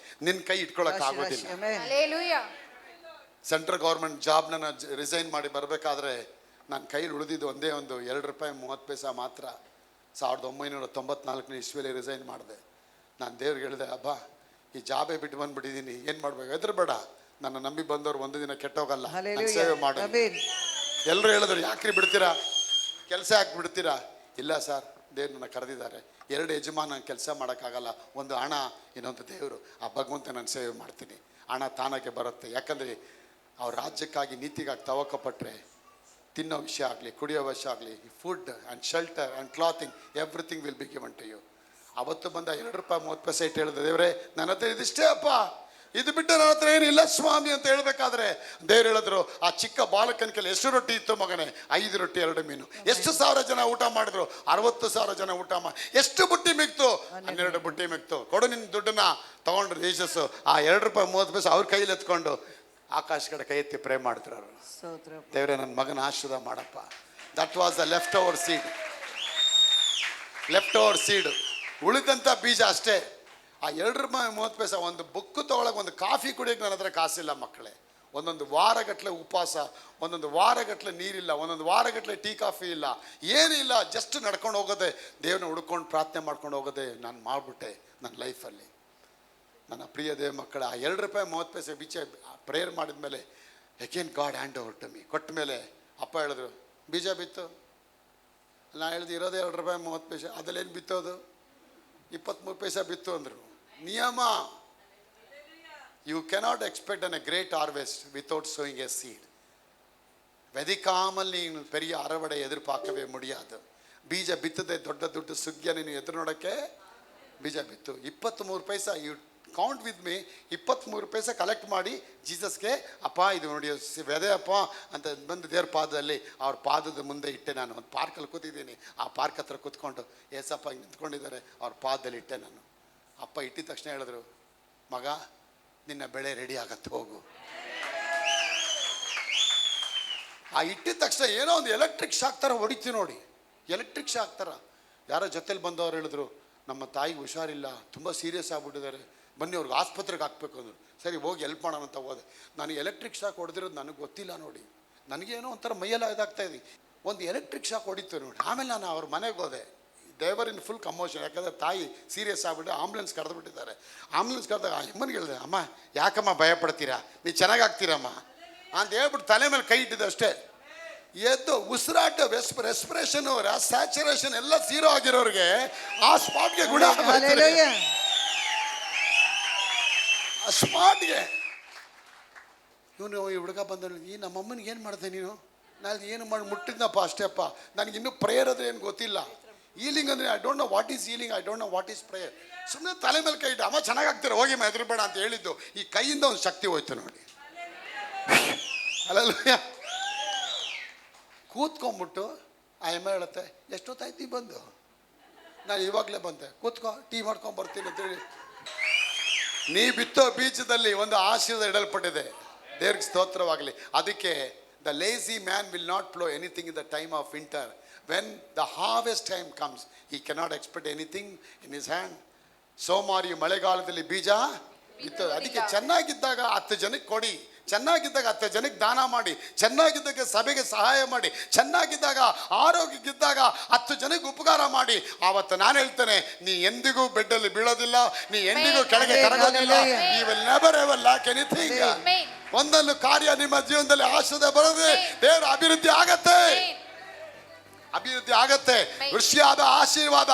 ನಿನ್ನ ಕೈ ಇಟ್ಕೊಳಕ್ ಆಗೋದಿಲ್ಲ. Amen. ಸೆಂಟ್ರಲ್ ಗೌರ್ಮೆಂಟ್ ಜಾಬ್ನ ರಿಸೈನ್ ಮಾಡಿ ಬರಬೇಕಾದ್ರೆ ನನ್ನ ಕೈಲಿ ಉಳಿದಿದ್ದು ಒಂದೇ ಒಂದು ₹2.30 ಮಾತ್ರ. 1994 ಇಸ್ವಿಯಲ್ಲಿ ರಿಸೈನ್ ಮಾಡಿದೆ. ನಾನು ದೇವ್ರಿಗೆ ಹೇಳಿದೆ, ಅಬ್ಬಾ ಈ ಜಾಬೇ ಬಿಟ್ಟು ಬಂದ್ಬಿಟ್ಟಿದ್ದೀನಿ, ಏನು ಮಾಡ್ಬೇಕು? ಹೆದರ್ಬೇಡ, ನನ್ನ ನಂಬಿ ಬಂದವ್ರು ಒಂದು ದಿನ ಕೆಟ್ಟೋಗಲ್ಲ, ನಾನು ಸೇವೆ ಮಾಡಿ. Amen. ಎಲ್ಲರೂ ಹೇಳಿದ್ರು, ಯಾಕ್ರಿ ಬಿಡ್ತೀರಾ, ಕೆಲಸ ಯಾಕೆ ಬಿಡ್ತೀರಾ? ಇಲ್ಲ ಸರ್, ದೇವ್ರು ನನ್ನ ಕರೆದಿದ್ದಾರೆ. 2 ಯಜಮಾನ ಕೆಲಸ ಮಾಡೋಕ್ಕಾಗಲ್ಲ, ಒಂದು ಹಣ, ಇನ್ನೊಂದು ದೇವರು. ಆ ಭಗವಂತ ನಾನು ಸೇವೆ ಮಾಡ್ತೀನಿ. ಹಣ ತಾನಾಗೆ ಬರುತ್ತೆ. ಯಾಕಂದರೆ ಅವ್ರ ರಾಜ್ಯಕ್ಕಾಗಿ ನೀತಿಗಾಗಿ ತವಕಪಟ್ಟರೆ ತಿನ್ನೋ ವಿಷಯ ಆಗಲಿ, ಕುಡಿಯೋ ವಿಷಯ ಆಗಲಿ, food and shelter and clothing, everything will be given to you. ಅವತ್ತು ಬಂದ ₹2.30 ಇಟ್ಟು ಹೇಳಿದೆ, ದೇವರೇ ನನ್ನ ಹತ್ರ ಇದಿಷ್ಟೇ ಅಪ್ಪ, ಇದು ಬಿಟ್ಟು ನನ್ನ ಹತ್ರ ಏನಿಲ್ಲ ಸ್ವಾಮಿ ಅಂತ ಹೇಳ್ಬೇಕಾದ್ರೆ ದೇವ್ರು ಹೇಳಿದ್ರು, ಆ ಚಿಕ್ಕ ಬಾಲಕನ ಕೈಲಿ ಎಷ್ಟು ರೊಟ್ಟಿ ಇತ್ತು ಮಗನೇ? 5 ರೊಟ್ಟಿ 2 ಮೀನು. ಎಷ್ಟು ಸಾವಿರ ಜನ ಊಟ ಮಾಡಿದ್ರು? 60,000 ಜನ ಊಟ ಮಾಡಿ. ಎಷ್ಟು ಬುಟ್ಟಿ ಮಿಕ್ತು? 12 ಬುಟ್ಟಿ ಮಿಕ್ತು. ಕೊಡು ನಿನ್ನ ದುಡ್ಡನ್ನ. ತಗೊಂಡ್ರು ಜೀಸಸ್ ಆ ₹2.30 ಅವ್ರ ಕೈಲಿ ಎತ್ಕೊಂಡು ಆಕಾಶ ಕಡೆ ಕೈ ಎತ್ತಿ ಪ್ರೇ ಮಾಡಿದ್ರು ಅವರು. ದೇವರೇ ನನ್ನ ಮಗನ ಆಶೀರ್ವಾದ ಮಾಡಪ್ಪ. That was the left over seed. ಉಳಿದಂಥ ಬೀಜ ಅಷ್ಟೇ. ಆ ₹2.30 ಒಂದು ಬುಕ್ಕು ತೊಗೊಳಕ್ಕೆ, ಒಂದು ಕಾಫಿ ಕುಡಿಯೋಕ್ಕೆ ನನ್ನ ಹತ್ರ ಕಾಸಿಲ್ಲ ಮಕ್ಕಳೇ. ಒಂದೊಂದು ವಾರಗಟ್ಟಲೆ ಉಪವಾಸ, ಒಂದೊಂದು ವಾರಗಟ್ಟಲೆ ನೀರಿಲ್ಲ, ಒಂದೊಂದು ವಾರಗಟ್ಟಲೆ ಟೀ ಕಾಫಿ ಇಲ್ಲ, ಏನೂ ಇಲ್ಲ. ಜಸ್ಟ್ ನಡ್ಕೊಂಡು ಹೋಗೋದೆ, ದೇವ್ರನ್ನ ಹುಡ್ಕೊಂಡು ಪ್ರಾರ್ಥನೆ ಮಾಡ್ಕೊಂಡು ಹೋಗೋದೆ ನಾನು ಮಾಡಿಬಿಟ್ಟೆ ನನ್ನ ಲೈಫಲ್ಲಿ. ನನ್ನ ಪ್ರಿಯ ದೇವ ಮಕ್ಕಳ, ಆ ₹2.30 ಬೀಚ ಪ್ರೇಯರ್ ಮಾಡಿದ ಮೇಲೆ again God hand over to me. ಕೊಟ್ಟ ಮೇಲೆ ಅಪ್ಪ ಹೇಳಿದ್ರು, ಬೀಜ ಬಿತ್ತು. ನಾನು ಹೇಳಿದೆ, ಇರೋದೇ ₹2.30, ಅದಲ್ಲೇನು ಬಿತ್ತೋದು? 23 ಪೈಸೆ ಬಿತ್ತು ಅಂದರು. ನಿಯಮ. You cannot expect an a great harvest without sowing a seed. வெதிக்காமல் நீங்கள் பெரிய அறுவடை எதிர்பார்க்கவே முடியாது. ಬೀಜ ಬಿತ್ತದೆ ದೊಡ್ಡ ದುಡ್ಡು ಸುಗ್ಗಿಯ ನೀನು ಎದುರು ನೋಡೋಕ್ಕೆ ಬೀಜ ಬಿತ್ತು. 23 paisa. You count with me. 23 paisa collect ಮಾಡಿ ಜೀಸಸ್ಗೆ, ಅಪ್ಪ ಇದು ನೋಡಿ ವ್ಯದೆ ಅಪ್ಪ ಅಂತ ಬಂದು ದೇವ್ರ ಪಾದದಲ್ಲಿ ಅವ್ರ ಪಾದದ ಮುಂದೆ ಇಟ್ಟೆ. ನಾನು ಒಂದು ಪಾರ್ಕಲ್ಲಿ ಕೂತಿದ್ದೀನಿ, ಆ ಪಾರ್ಕ್ ಹತ್ರ ಕೂತ್ಕೊಂಡು ಏಸಪ್ಪ ಹಿಂಗೆ ನಿಂತ್ಕೊಂಡಿದ್ದಾರೆ, ಅವ್ರ ಪಾದದಲ್ಲಿ ಇಟ್ಟೆ ನಾನು. ಅಪ್ಪ ಇಟ್ಟಿದ ತಕ್ಷಣ ಹೇಳಿದ್ರು, ಮಗ ನಿನ್ನ ಬೆಳೆ ರೆಡಿ ಆಗತ್ತೆ, ಹೋಗು. ಆ ಇಟ್ಟಿದ ತಕ್ಷಣ ಏನೋ ಒಂದು ಎಲೆಕ್ಟ್ರಿಕ್ ಶಾಕ್ ಥರ ಹೊಡಿತೀವಿ ನೋಡಿ, ಎಲೆಕ್ಟ್ರಿಕ್ ಶಾಕ್ ಥರ. ಯಾರೋ ಜೊತೆಲಿ ಬಂದವ್ರು ಹೇಳಿದ್ರು, ನಮ್ಮ ತಾಯಿಗೆ ಹುಷಾರಿಲ್ಲ, ತುಂಬ ಸೀರಿಯಸ್ ಆಗಿಬಿಟ್ಟಿದ್ದಾರೆ, ಬನ್ನಿ ಅವ್ರಿಗೆ ಆಸ್ಪತ್ರೆಗೆ ಹಾಕ್ಬೇಕು ಅಂದರು. ಸರಿ ಹೋಗಿ ಹೆಲ್ಪ್ ಮಾಡೋಣ ಅಂತ ಹೋದೆ. ನನಗೆ ಎಲೆಕ್ಟ್ರಿಕ್ ಶಾಕ್ ಹೊಡೆದಿರೋದು ನನಗೆ ಗೊತ್ತಿಲ್ಲ ನೋಡಿ, ನನಗೇನೋ ಒಂಥರ ಮೈಯೆಲ್ಲ ಇದಾಗ್ತಾ ಇದೆ. ಒಂದು ಎಲೆಕ್ಟ್ರಿಕ್ ಶಾಕ್ ಹೊಡಿತು ನೋಡಿ. ಆಮೇಲೆ ನಾನು ಅವ್ರ ಮನೆಗೆ ಹೋದೆ. ದೇವರ್ ಇನ್ ಫುಲ್ ಕಮೋಷನ್, ಯಾಕಂದರೆ ತಾಯಿ ಸೀರಿಯಸ್ ಆಗಿಬಿಟ್ಟು ಆಂಬುಲೆನ್ಸ್ ಕರೆದುಬಿಟ್ಟಿದ್ದಾರೆ. ಆಂಬುಲೆನ್ಸ್ ಕರೆದಾಗ ಅಮ್ಮನಿಗೆ ಹೇಳಿದೆ, ಅಮ್ಮ ಯಾಕಮ್ಮ ಭಯ ಪಡ್ತೀರಾ, ನೀವು ಚೆನ್ನಾಗಾಗ್ತೀರಮ್ಮ ಅಂತ ಹೇಳ್ಬಿಟ್ಟು ತಲೆ ಮೇಲೆ ಕೈ ಇಟ್ಟಿದ್ದೆ ಅಷ್ಟೇ. ಎದ್ದು ಉಸಿರಾಟ, ರೆಸ್ಪಿರೇಷನ್, ಸ್ಯಾಚುರೇಷನ್ ಎಲ್ಲ ಝೀರೋ ಆಗಿರೋರಿಗೆ ಆ ಸ್ಪಾಟ್ಗೆ ಗುಣ, ಆ ಸ್ಪಾಟ್ಗೆ. ಇವನು ಈ ಹುಡುಗ ಬಂದಳು, ಈ ನಮ್ಮಮ್ಮನಿಗೆ ಏನು ಮಾಡಿದೆ ನೀನು? ನಾನು ಏನು ಮಾಡಿ ಮುಟ್ಟಿದ್ನಪ್ಪ ಅಷ್ಟೇ ಅಪ್ಪ, ನನಗೆ ಇನ್ನೂ ಪ್ರೇಯರ್ ಅಂದರೆ ಏನು ಗೊತ್ತಿಲ್ಲ. ಹೀಲಿಂಗ್ ಅಂದರೆ I don't know what is healing, I don't know what is prayer. ಸುಮ್ಮನೆ ತಲೆ ಮೇಲೆ ಕೈ ಇಟ್ಟು, ಅಮ್ಮ ಚೆನ್ನಾಗಾಗ್ತೀರ ಹೋಗಿ ಹೆದರ್ಬೇಡ ಅಂತ ಹೇಳಿದ್ದು. ಈ ಕೈಯಿಂದ ಒಂದು ಶಕ್ತಿ ಹೋಯ್ತು ನೋಡಿ. ಅಲ್ಲಲ್ಲ, ಕೂತ್ಕೊಂಡ್ಬಿಟ್ಟು ಆ ಎಮ್ಮೆ ಹೇಳುತ್ತೆ, ಎಷ್ಟೊತ್ತಾಯ್ತು ಬಂದು? ನಾನು ಇವಾಗಲೇ ಬಂದೆ, ಕೂತ್ಕೊ ಟೀ ಮಾಡ್ಕೊಂಡು ಬರ್ತೀನಿ ಅಂತೇಳಿ. ನೀ ಬಿತ್ತೋ ಬೀಜದಲ್ಲಿ ಒಂದು ಆಶೀರ್ವಾದ ಇಡಲ್ಪಟ್ಟಿದೆ. ದೇವ್ರಿಗೆ ಸ್ತೋತ್ರವಾಗಲಿ. ಅದಕ್ಕೆ the lazy man will not plough anything in the time of winter. When the harvest time comes he cannot expect anything in his hand. ಸೋಮಾರಿ ಮಳೆಗಾಲದಲ್ಲಿ ಬೀಜ ಬಿತ್ತೋದು. ಅದಕ್ಕೆ ಚೆನ್ನಾಗಿದ್ದಾಗ 10 ಜನಕ್ಕೆ ಕೊಡಿ, ಚೆನ್ನಾಗಿದ್ದಾಗ 10 ಜನಕ್ಕೆ ದಾನ ಮಾಡಿ, ಚೆನ್ನಾಗಿದ್ದಾಗ ಸಭೆಗೆ ಸಹಾಯ ಮಾಡಿ, ಚೆನ್ನಾಗಿದ್ದಾಗ ಆರೋಗ್ಯಕ್ಕಿದ್ದಾಗ 10 ಜನಕ್ಕೆ ಉಪಕಾರ ಮಾಡಿ. ಆವತ್ತು ನಾನು ಹೇಳ್ತೇನೆ, ನೀ ಎಂದಿಗೂ ಬೆಡ್ಡಲ್ಲಿ ಬೀಳೋದಿಲ್ಲ, ನೀ ಎಂದಿಗೂ ಕೆಳಗೆ ಕರಗೋದಿಲ್ಲ. You will never ever lack anything. ಒಂದೊಂದು ಕಾರ್ಯ ನಿಮ್ಮ ಜೀವನದಲ್ಲಿ ಆಶೀರ್ವಾದ ಬರೋದು, ದೇವರ ಅಭಿವೃದ್ಧಿ ಆಗತ್ತೆ, ಅಭಿವೃದ್ಧಿ ಆಗತ್ತೆ. ವೃಷ್ಟಿಯಾದ ಆಶೀರ್ವಾದ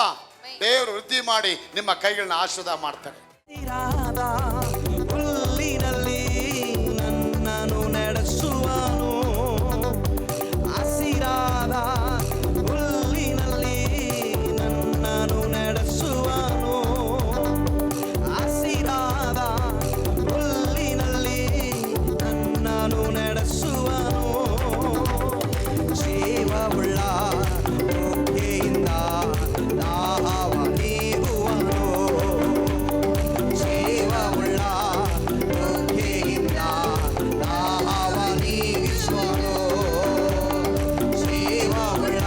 ದೇವರು ವೃದ್ಧಿ ಮಾಡಿ ನಿಮ್ಮ ಕೈಗಳನ್ನ ಆಶೀರ್ವಾದ ಮಾಡ್ತಾರೆ. ಹುಲ್ಲಿನಲ್ಲಿ ನನ್ನನ್ನು ನಡೆಸುವನು, ಹಸಿರಾದ ಹುಲ್ಲಿನಲ್ಲಿ ನನ್ನನ್ನು ನಡೆಸುವನು, ಹಸಿರಾದ ಹುಲ್ಲಿನಲ್ಲಿ ನನ್ನನ್ನು ನಡೆಸುವನು, ಜೀವವುಳ್ಳ ಬುಗ್ಗೆಯಿಂದ ದಾಹವ ನೀಗುವನು, ಜೀವವುಳ್ಳ ಬುಗ್ಗೆಯಿಂದ ದಾಹವ ನೀಗಿಸುವನು, ಜೀವವುಳ್ಳ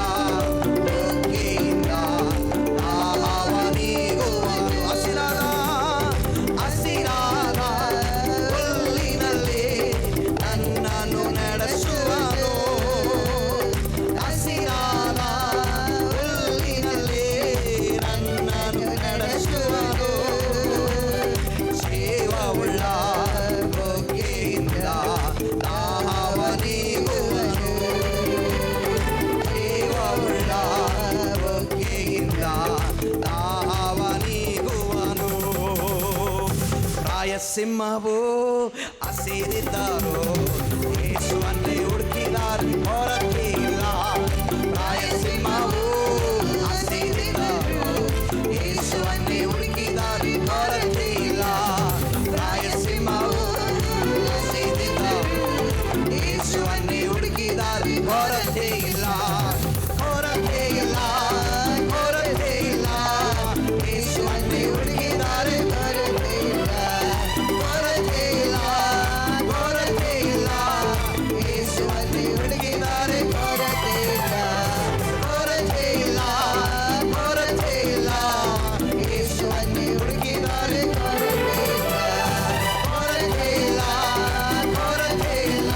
ಬುಗ್ಗೆಯಿಂದ ದಾಹವ ನೀಗುವನು, ಹಸಿರಾದ ಹಸಿರಾದ ಹುಲ್ಲಿನಲ್ಲಿ ನನ್ನನ್ನು ನಡೆಸುವನು, ಹಸಿರಾದ ಹುಲ್ಲಿನಲ್ಲಿ ನನ್ನನ್ನು ನಡೆಸುವನು, ಜೀವವುಳ್ಳ ಬುಗ್ಗೆಯಿಂದ ದಾಹವ ನೀಗುವನು, ಜೀವವುಳ್ಳ ಬುಗ್ಗೆಯಿಂದ ದಾಹವ ನೀಗುವನು. ರಾಯಸಿಂಹವು ಹಸಿರಿದ್ದರು, ಯೇಸುವನ್ನೇ ಹುಡುಕಿದರು, ಹೊರಗೆ ಇಲ್ಲ. ರಾಯಸಿಂಹವು ಹಸಿರಿದ್ದರು, ಯೇಸುವನ್ನೇ ಹುಡುಕಿದರು, ಹೊರಗೆ ಇಲ್ಲ. ರಾಯಸಿಂಹವು ಹಸಿರಿದ್ದರು, ಯೇಸುವನ್ನೇ ಹುಡುಕಿದರು, ಹೊರಗೆ ಇಲ್ಲ, ಹೊರಗೆ ಇಲ್ಲ, ಹೊರಗೆ ಇಲ್ಲ. ಯೇಸುವನ್ನೇ ಹುಡುಕಿದರು, ಹೊರಗೆ ಇಲ್ಲ, ಹೊರಗೆ ಇಲ್ಲ, ಹೊರಗೆ ಇಲ್ಲ. ಯೇಸುವನ್ನೇ ಹುಡುಕಿದರು, ಹೊರಗೆ ಇಲ್ಲ, ಹೊರಗೆ ಇಲ್ಲ, ಹೊರಗೆ ಇಲ್ಲ. ಯೇಸುವನ್ನೇ ಹುಡುಕಿದರು, ಹೊರಗೆ ಇಲ್ಲ, ಹೊರಗೆ ಇಲ್ಲ, ಹೊರಗೆ ಇಲ್ಲ.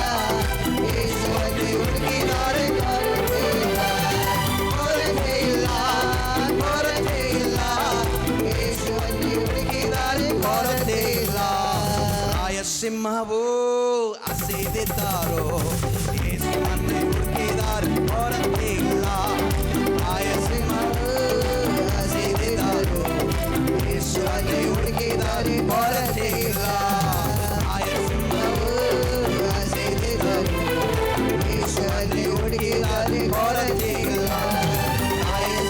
ಯೇಸುವನ್ನೇ ಹುಡುಕಿದರು, ಹೊರಗೆ ಇಲ್ಲ, ಹೊರಗೆ ಇಲ್ಲ, ಹೊರಗೆ ಇಲ್ಲ. ಯೇಸುವನ್ನೇ ಹುಡುಕಿದರು, ಹೊರಗೆ ಇಲ್ಲ. ರಾಯಸಿಂಹವು ಹಸಿದಿದ್ದರು, ಯೇಸುವನ್ನೇ ಹುಡುಕಿದರು, ಹೊರಗೆ ಇಲ್ಲ. ರಾಯಸಿಂಹವು ಹಸಿದಿದ್ದರು, ಯೇಸುವನ್ನೇ ಹುಡುಕಿದರು, ಹೊರಗೆ ಇಲ್ಲ. ರಾಯಸಿಂಹವು ಹಸಿದಿದ್ದರು, ಯೇಸುವನ್ನೇ ಹುಡುಕಿದರು, ಹೊರಗೆ ಇಲ್ಲ. ರಾಯಸಿಂಹವು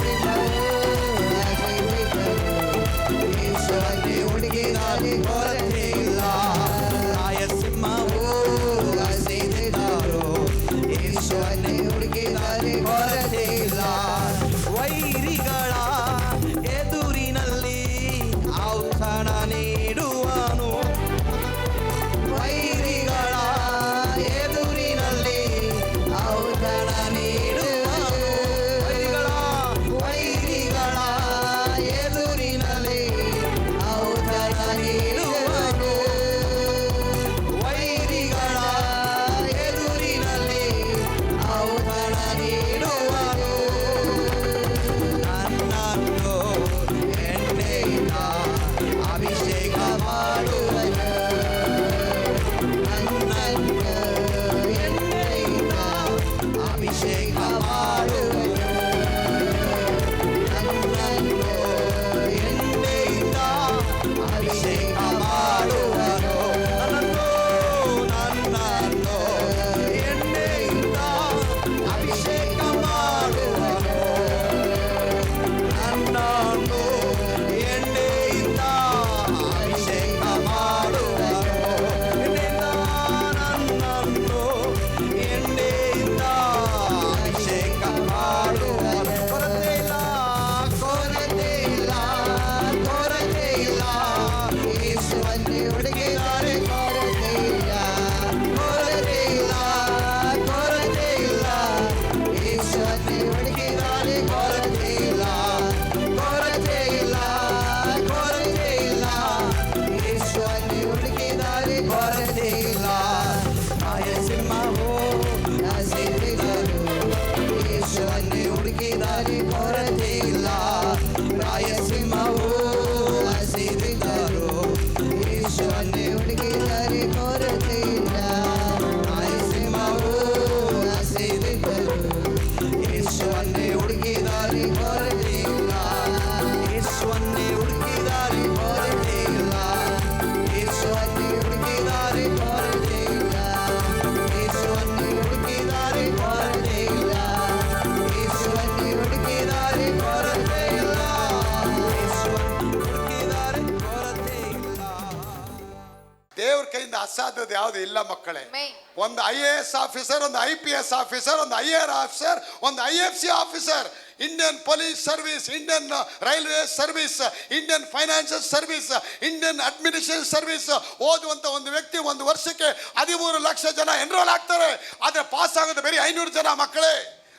ಅಸಾಧ್ಯದ ಯಾವುದು ಇಲ್ಲ ಮಕ್ಕಳೇ. Amen. ಒಂದು IAS ಆಫೀಸರ್, ಒಂದು IPS ಆಫೀಸರ್, ಒಂದು IR ಆಫೀಸರ್, ಒಂದು IFC officer, Indian police service, Indian railway service, Indian financial service, Indian administration service ಓದುವಂತ ಒಂದು ವ್ಯಕ್ತಿ ಒಂದು ವರ್ಷಕ್ಕೆ 13 ಲಕ್ಷ ಜನ ಎನ್ರೋಲ್ ಆಗ್ತಾರೆ. ಆದ್ರೆ ಪಾಸ್ ಆಗೋದು ಬರೀ 500 ಜನ ಮಕ್ಕಳೇ.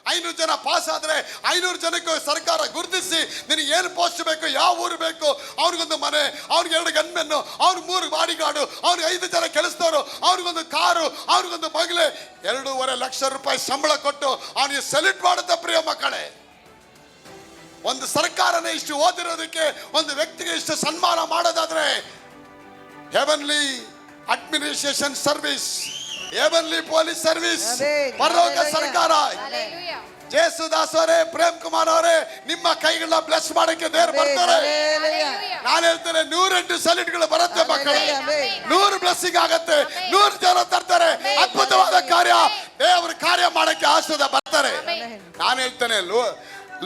500 ಜನ ಪಾಸ್ ಆದ್ರೆ 500 ಜನಕ್ಕೆ ಸರ್ಕಾರ ಗುರುತಿಸಿ ನಿನಗೆ ಏನು ಪೋಸ್ಟ್ ಬೇಕು, ಯಾವ ಊರು ಬೇಕು, ಅವ್ರಿಗೊಂದು ಮನೆ, ಅವ್ರಿಗೆ 2 ಗನ್ಮೆನ್ನು, ಅವ್ರಿಗೆ 3 ಬಾಡಿ ಗಾರ್ಡು, ಅವ್ರಿಗೆ 5 ಜನ ಕೆಲಸದವರು, ಅವ್ರಿಗೊಂದು ಕಾರು, ಅವ್ರಿಗೊಂದು ಮಗಳೇ, 2.5 ಲಕ್ಷ ರೂಪಾಯಿ ಸಂಬಳ ಕೊಟ್ಟು ಅವನಿಗೆ ಸೆಲ್ಯೂಟ್ ಮಾಡುತ್ತೆ ಪ್ರಿಯ ಮಕ್ಕಳೇ. ಒಂದು ಸರ್ಕಾರನೇ ಇಷ್ಟು ಓದಿರೋದಕ್ಕೆ ಒಂದು ವ್ಯಕ್ತಿಗೆ ಇಷ್ಟು ಸನ್ಮಾನ ಮಾಡೋದಾದ್ರೆ heavenly administration service, heavenly police service, ಪರಲೋಕ ಸರ್ಕಾರ. Hallelujah. ಜೇಸುದಾಸ್ ಅವರೇ, ಪ್ರೇಮ್ ಕುಮಾರ್ ಅವರೇ, ನಿಮ್ಮ ಕೈಗಳನ್ನ ಬ್ಲೆಸ್ ಮಾಡಕ್ಕೆ ದೇವ್ರು ಬರ್ತಾರೆ. Hallelujah. ನಾನು ಹೇಳ್ತೇನೆ 108 ಸೆಲ್ಯೂಟ್ಗಳು ಬರುತ್ತೆ ಮಕ್ಕಳೇ. Amen. 100 ಬ್ಲೆಸ್ಸಿಂಗ್ ಆಗತ್ತೆ, 100 ಜನ ತರ್ತಾರೆ, ಅದ್ಭುತವಾದ ಕಾರ್ಯ ದೇವರ ಕಾರ್ಯ ಮಾಡಕ್ಕೆ ಆಶೀರ್ವಾದ ಬರ್ತಾರೆ. Amen. ನಾನು ಹೇಳ್ತೇನೆ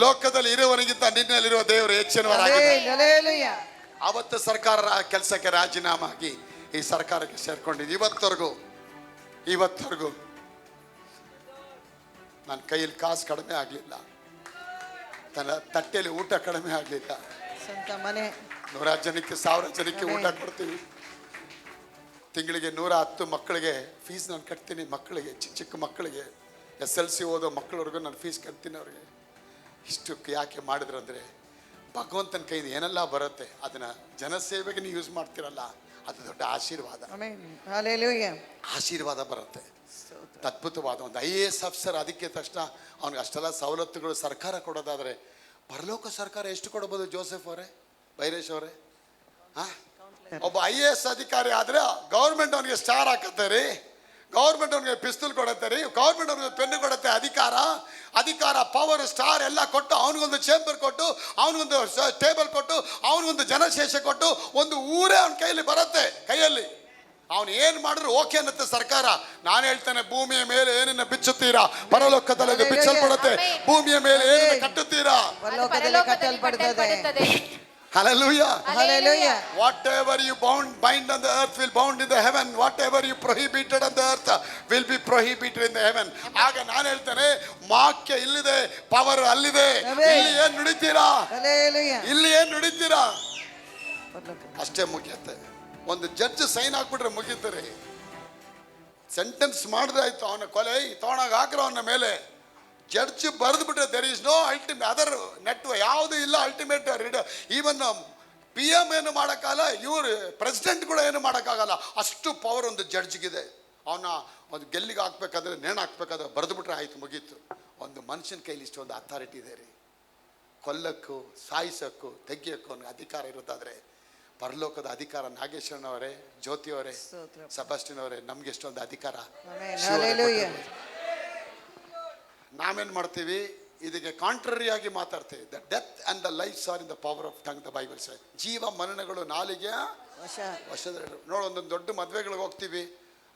ಲೋಕದಲ್ಲಿ ಇರುವವನಿಗಿಂತ ನಿನ್ನಲ್ಲಿರುವ ದೇವರು ಹೆಚ್ಚಿನವರಾಗಿದ್ದಾರೆ. Hallelujah. ಅವತ್ತು ಸರ್ಕಾರ ಕೆಲಸಕ್ಕೆ ರಾಜೀನಾಮೆ ಆಗಿ ಈ ಸರ್ಕಾರಕ್ಕೆ ಸೇರ್ಕೊಂಡಿದ್ದು ಇವತ್ತವರೆಗೂ ನನ್ನ ಕೈಯಲ್ಲಿ ಕಾಸು ಕಡಿಮೆ ಆಗಲಿಲ್ಲ, ತನ್ನ ತಟ್ಟೆಯಲ್ಲಿ ಊಟ ಕಡಿಮೆ ಆಗಲಿಲ್ಲ. ಸ್ವಂತ ಮನೆ 100 ಜನಕ್ಕೆ 1000 ಜನಕ್ಕೆ ಊಟ ಕೊಡ್ತೀವಿ. ತಿಂಗಳಿಗೆ 110 ಮಕ್ಕಳಿಗೆ ಫೀಸ್ ನಾನು ಕಟ್ತೀನಿ. ಮಕ್ಕಳಿಗೆ ಚಿಕ್ಕ ಮಕ್ಕಳಿಗೆ SLC ಓದೋ ಮಕ್ಕಳವರೆಗೂ ನಾನು ಫೀಸ್ ಕಟ್ತೀನಿ ಅವ್ರಿಗೆ. ಇಷ್ಟು ಯಾಕೆ ಮಾಡಿದ್ರಂದ್ರೆ ಭಗವಂತನ ಕೈಯಿಂದ ಏನೆಲ್ಲ ಬರುತ್ತೆ ಅದನ್ನ ಜನಸೇವೆಗೆ ನೀವು ಯೂಸ್ ಮಾಡ್ತಿರಲ್ಲ, ಅದು ದೊಡ್ಡ ಆಶೀರ್ವಾದ. Amen. Hallelujah. ಆಶೀರ್ವಾದ ಬರುತ್ತೆ. ಅದ್ಭುತವಾದ ಒಂದು IAS ಆಫೀಸರ್ ಅದಕ್ಕೆ ತಕ್ಷಣ ಅವ್ನಿಗೆ ಅಷ್ಟೆಲ್ಲ ಸವಲತ್ತುಗಳು ಸರ್ಕಾರ ಕೊಡೋದಾದ್ರೆ ಪರಲೋಕ ಸರ್ಕಾರ ಎಷ್ಟು ಕೊಡಬಹುದು? ಜೋಸೆಫ್ ಅವರೇ, ಬೈರೇಶ್ ಅವರೇ, ಒಬ್ಬ IAS ಅಧಿಕಾರಿ ಆದ್ರೆ ಗೌರ್ಮೆಂಟ್ ಅವನಿಗೆ ಸ್ಟಾರ್ ಹಾಕತ್ತೆ ರೀ, ಗೌರ್ಮೆಂಟ್ ಅವ್ನಿಗೆ ಪಿಸ್ತೂಲ್ ಕೊಡುತ್ತೆ ರೀ, ಗೌರ್ಮೆಂಟ್ ಅವ್ನಿಗೆ ಪೆನ್ನು ಕೊಡುತ್ತೆ. ಅಧಿಕಾರ ಪವರ್ ಸ್ಟಾರ್ ಎಲ್ಲ ಕೊಟ್ಟು ಅವನಿಗೊಂದು ಚೇಂಬರ್ ಕೊಟ್ಟು, ಅವನಿಗೊಂದು ಟೇಬಲ್ ಕೊಟ್ಟು, ಅವನಿಗೊಂದು ಜನಶೇಷ ಕೊಟ್ಟು ಒಂದು ಊರೇ ಅವನ ಕೈಯಲ್ಲಿ ಬರುತ್ತೆ. ಕೈಯಲ್ಲಿ ಅವನು ಏನು ಮಾಡಿದ್ರು ಓಕೆ ಅನ್ನತ್ತೆ ಸರ್ಕಾರ. ನಾನು ಹೇಳ್ತೇನೆ, ಭೂಮಿಯ ಮೇಲೆ ಏನನ್ನ ಬಿಚ್ಚುತ್ತೀರಾ ಪರಲೋಕದಲ್ಲಿ ಅದು ಬಿಚ್ಚಲ್ಪಡುತ್ತೆ, ಭೂಮಿಯ ಮೇಲೆ ಏನನ್ನ ಕಟ್ಟುತ್ತೀರಾ ಪರಲೋಕದಲ್ಲಿ ಕಟ್ಟಲ್ಪಡುತ್ತದೆ. Hallelujah. Hallelujah. Whatever you bind on the earth will bound in the heaven. Whatever you prohibited on the earth will be prohibited in the heaven. ಆಗ ನಾನು ಹೇಳ್ತೇನೆ, ವಾಕ್ಯ ಇಲ್ಲಿದೆ, ಪವರ್ ಅಲ್ಲಿದೆ. ಇಲ್ಲಿ ಏನ್ ನುಡಿತೀರಾ? Hallelujah. ಇಲ್ಲಿ ಏನ್ ನುಡಿತೀರಾ? ಅಷ್ಟೇ ಮುಗಿಯುತ್ತೆ. ಒಂದು ಜಡ್ಜ್ ಸೈನ್ ಹಾಕ್ಬಿಟ್ರೆ ಮುಗಿತಾರೆ. ಸೆಂಟೆನ್ಸ್ ಮಾಡಿದ್ರೆ ಆಯ್ತು, ಅವನ ಕೊಲೆ ತಗೊಂಡಾಗ ಹಾಕ್ರ ಅವನ ಮೇಲೆ. ಜಡ್ಜ್ ಬರೆದು ಬಿಟ್ರೆ there is no ultimate other net, ಯಾವುದು ಇಲ್ಲ ಅಲ್ಟಿಮೇಟ್. ಈವನ್ PM ಏನು ಮಾಡೋಕ್ಕಾಗಲ್ಲ, ಇವರು ಪ್ರೆಸಿಡೆಂಟ್ ಕೂಡ ಏನು ಮಾಡೋಕ್ಕಾಗಲ್ಲ. ಅಷ್ಟು ಪವರ್ ಒಂದು ಜಡ್ಜ್ಗಿದೆ. ಅವನ ಒಂದು ಗೆಲ್ಲಿಗೆ ಹಾಕ್ಬೇಕಾದ್ರೆ, ನೇಣು ಹಾಕ್ಬೇಕಾದ್ರೆ ಬರೆದು ಬಿಟ್ರೆ ಆಯ್ತು, ಮುಗೀತು. ಒಂದು ಮನುಷ್ಯನ ಕೈಲಿ ಇಷ್ಟೊಂದು ಅಥಾರಿಟಿ ಇದೆ ರೀ. ಕೊಲ್ಲಕ್ಕೂ, ಸಾಯಿಸೋಕ್ಕೂ, ತೆಗಿಯೋಕ್ಕೂ ಅವ್ನಿಗೆ ಅಧಿಕಾರ ಇರೋದಾದ್ರೆ ಪರಲೋಕದ ಅಧಿಕಾರ ನಾಗೇಶ್ವರನವರೇ, ಜ್ಯೋತಿಯವರೇ, ಸಬಾಸ್ಟಿನ್ ಅವರೇ, ನಮ್ಗೆ ಎಷ್ಟೊಂದು ಅಧಿಕಾರ. ನಾವೇನು ಮಾಡ್ತೀವಿ? ಇದಕ್ಕೆ ಕಾಂಟ್ರರಿ ಆಗಿ ಮಾತಾಡ್ತೀವಿ. The death and the lifes are in the power of tongue, the Bible say. ಜೀವ ಮರಣಗಳು ನಾಲಿಗೆಯ ವಶದಲ್ಲಿ. ನೋಡು, ಒಂದೊಂದು ದೊಡ್ಡ ಮದುವೆಗಳಿಗೆ ಹೋಗ್ತೀವಿ,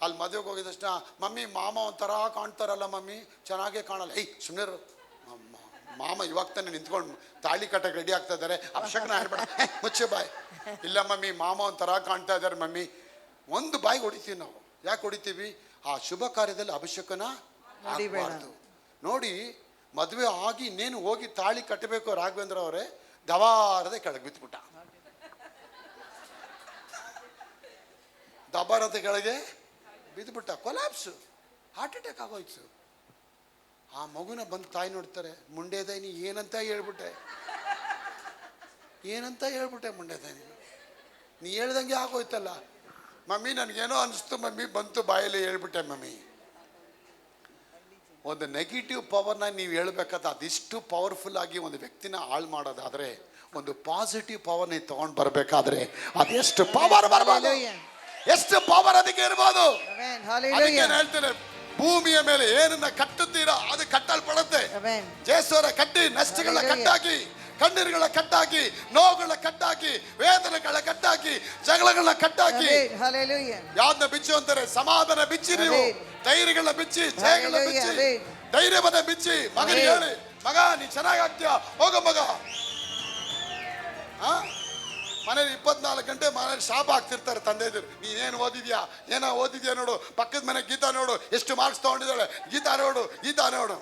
ಅಲ್ಲಿ ಮದುವೆಗೆ ಹೋಗಿದ ತಕ್ಷಣ ಮಮ್ಮಿ ಮಾಮ ಒಂಥರ ಕಾಣ್ತಾರಲ್ಲ ಮಮ್ಮಿ, ಚೆನ್ನಾಗೇ ಕಾಣಲ್ಲ. ಸುಮ್ಮನೆ ಮಾಮ ಇವಾಗ ತಾನೆ ನಿಂತ್ಕೊಂಡು ತಾಳಿ ಕಟ್ಟಕ್ಕೆ ರೆಡಿ ಆಗ್ತಾ ಇದ್ದಾರೆ, ಅಭಿಷೇಕನ ಹೇಳ್ಬೇಡ, ಮುಚ್ಚೆ ಬಾಯ್. ಇಲ್ಲ ಮಮ್ಮಿ ಮಾಮ ಒಂಥರ ಕಾಣ್ತಾ ಇದ್ದಾರೆ ಮಮ್ಮಿ. ಒಂದು ಬಾಯಿಗೆ ಹೊಡಿತೀವಿ ನಾವು. ಯಾಕೆ ಹೊಡಿತೀವಿ? ಆ ಶುಭ ಕಾರ್ಯದಲ್ಲಿ ಅಭಿಷೇಕನ ಆಗಬಾರ್ದು. ನೋಡಿ, ಮದುವೆ ಆಗಿ ಇನ್ನೇನು ಹೋಗಿ ತಾಳಿ ಕಟ್ಟಬೇಕು ರಾಘವೇಂದ್ರ ಅವರೇ, ದವಾರದೆ ಕೆಳಗೆ ಬಿತ್ಬಿಟ್ಟ. ದಬಾರದೆ ಕೆಳಗೆ ಬಿದ್ದುಬಿಟ್ಟ, ಕೊಲಾಪ್ಸು, ಹಾರ್ಟ್ ಅಟ್ಯಾಕ್ ಆಗೋಯ್ತು. ಆ ಮಗುನ ಬಂದು ತಾಯಿ ನೋಡ್ತಾರೆ, ಮುಂಡೇದಾಯಿ ಏನಂತ ಹೇಳ್ಬಿಟ್ಟೆ ಮುಂಡೇದಾಯಿ, ನೀ ಹೇಳ್ದಂಗೆ ಆಗೋಯ್ತಲ್ಲ ಮಮ್ಮಿ, ನನಗೇನೋ ಅನಿಸ್ತು ಮಮ್ಮಿ, ಬಂತು ಬಾಯಲ್ಲಿ ಹೇಳ್ಬಿಟ್ಟೆ ಮಮ್ಮಿ. ಒಂದು ನೆಗೆಟಿವ್ ಪವರ್ನ ನೀವು ಹೇಳ್ಬೇಕಾದ್ರೆ ಅದಿಷ್ಟು ಪವರ್ಫುಲ್ ಆಗಿ ಒಂದು ವ್ಯಕ್ತಿನ ಹಾಳು ಮಾಡೋದಾದ್ರೆ, ಒಂದು ಪಾಸಿಟಿವ್ ಪವರ್ ನೀವು ತಗೊಂಡು ಬರಬೇಕಾದ್ರೆ ಅದೆಷ್ಟು ಪವರ್ ಬರ್ಬೋದು, ಎಷ್ಟು ಪವರ್ ಅದಕ್ಕೆ ಇರ್ಬೋದು. ಅದಕ್ಕೆ ಹೇಳ್ತೇನೆ, ಭೂಮಿಯ ಮೇಲೆ ಏನನ್ನ ಕಟ್ಟುತ್ತೀರಾ ಅದು ಕಟ್ಟಲ್ಪಡುತ್ತೆ. ಜೇಸೂರ ಕಟ್ಟಿ, ನಷ್ಟಗಳ ಕಟ್ಟಾಕಿ, ಕಣ್ಣೀರುಗಳ ಕಟ್ಟಾಕಿ, ನೋವುಗಳ ಕಟ್ಟಾಕಿ, ವೇದನೆಗಳ ಕಟ್ಟಾಕಿ, ಜಗಳಗಳನ್ನ ಕಟ್ಟಾಕಿ. ಯಾವ್ದನ್ನ ಬಿಚ್ಚು ಅಂತಾರೆ? ಸಮಾಧಾನ ಬಿಚ್ಚಿ, ನೀವು ಧೈರ್ಯಗಳನ್ನ ಬಿಚ್ಚಿ, ಜಯಗಳನ್ನ ಬಿಚ್ಚಿ, ಧೈರ್ಯವನ್ನ ಬಿಚ್ಚಿ. ಮಗನಿಗೆ ಹೇಳಿ, ಮಗ ನೀ ಚೆನ್ನಾಗಿ ಆಗ್ತೀಯ, ಹೋಗೋ ಮಗ, ಮನೇಲಿ 24 ಗಂಟೆ ಮನೇಲಿ ಶಾಪ್ ಆಗ್ತಿರ್ತಾರೆ ತಂದೆದಿರು. ನೀನೇನು ಓದಿದ್ಯಾ, ಏನೋ ಓದಿದ್ಯಾ ನೋಡು, ಪಕ್ಕದ ಮನೆ ಗೀತಾ ನೋಡು ಎಷ್ಟು ಮಾರ್ಕ್ಸ್ ತಗೊಂಡಿದ್ದಾಳೆ, ಗೀತಾ ನೋಡು ಗೀತಾ ನೋಡು.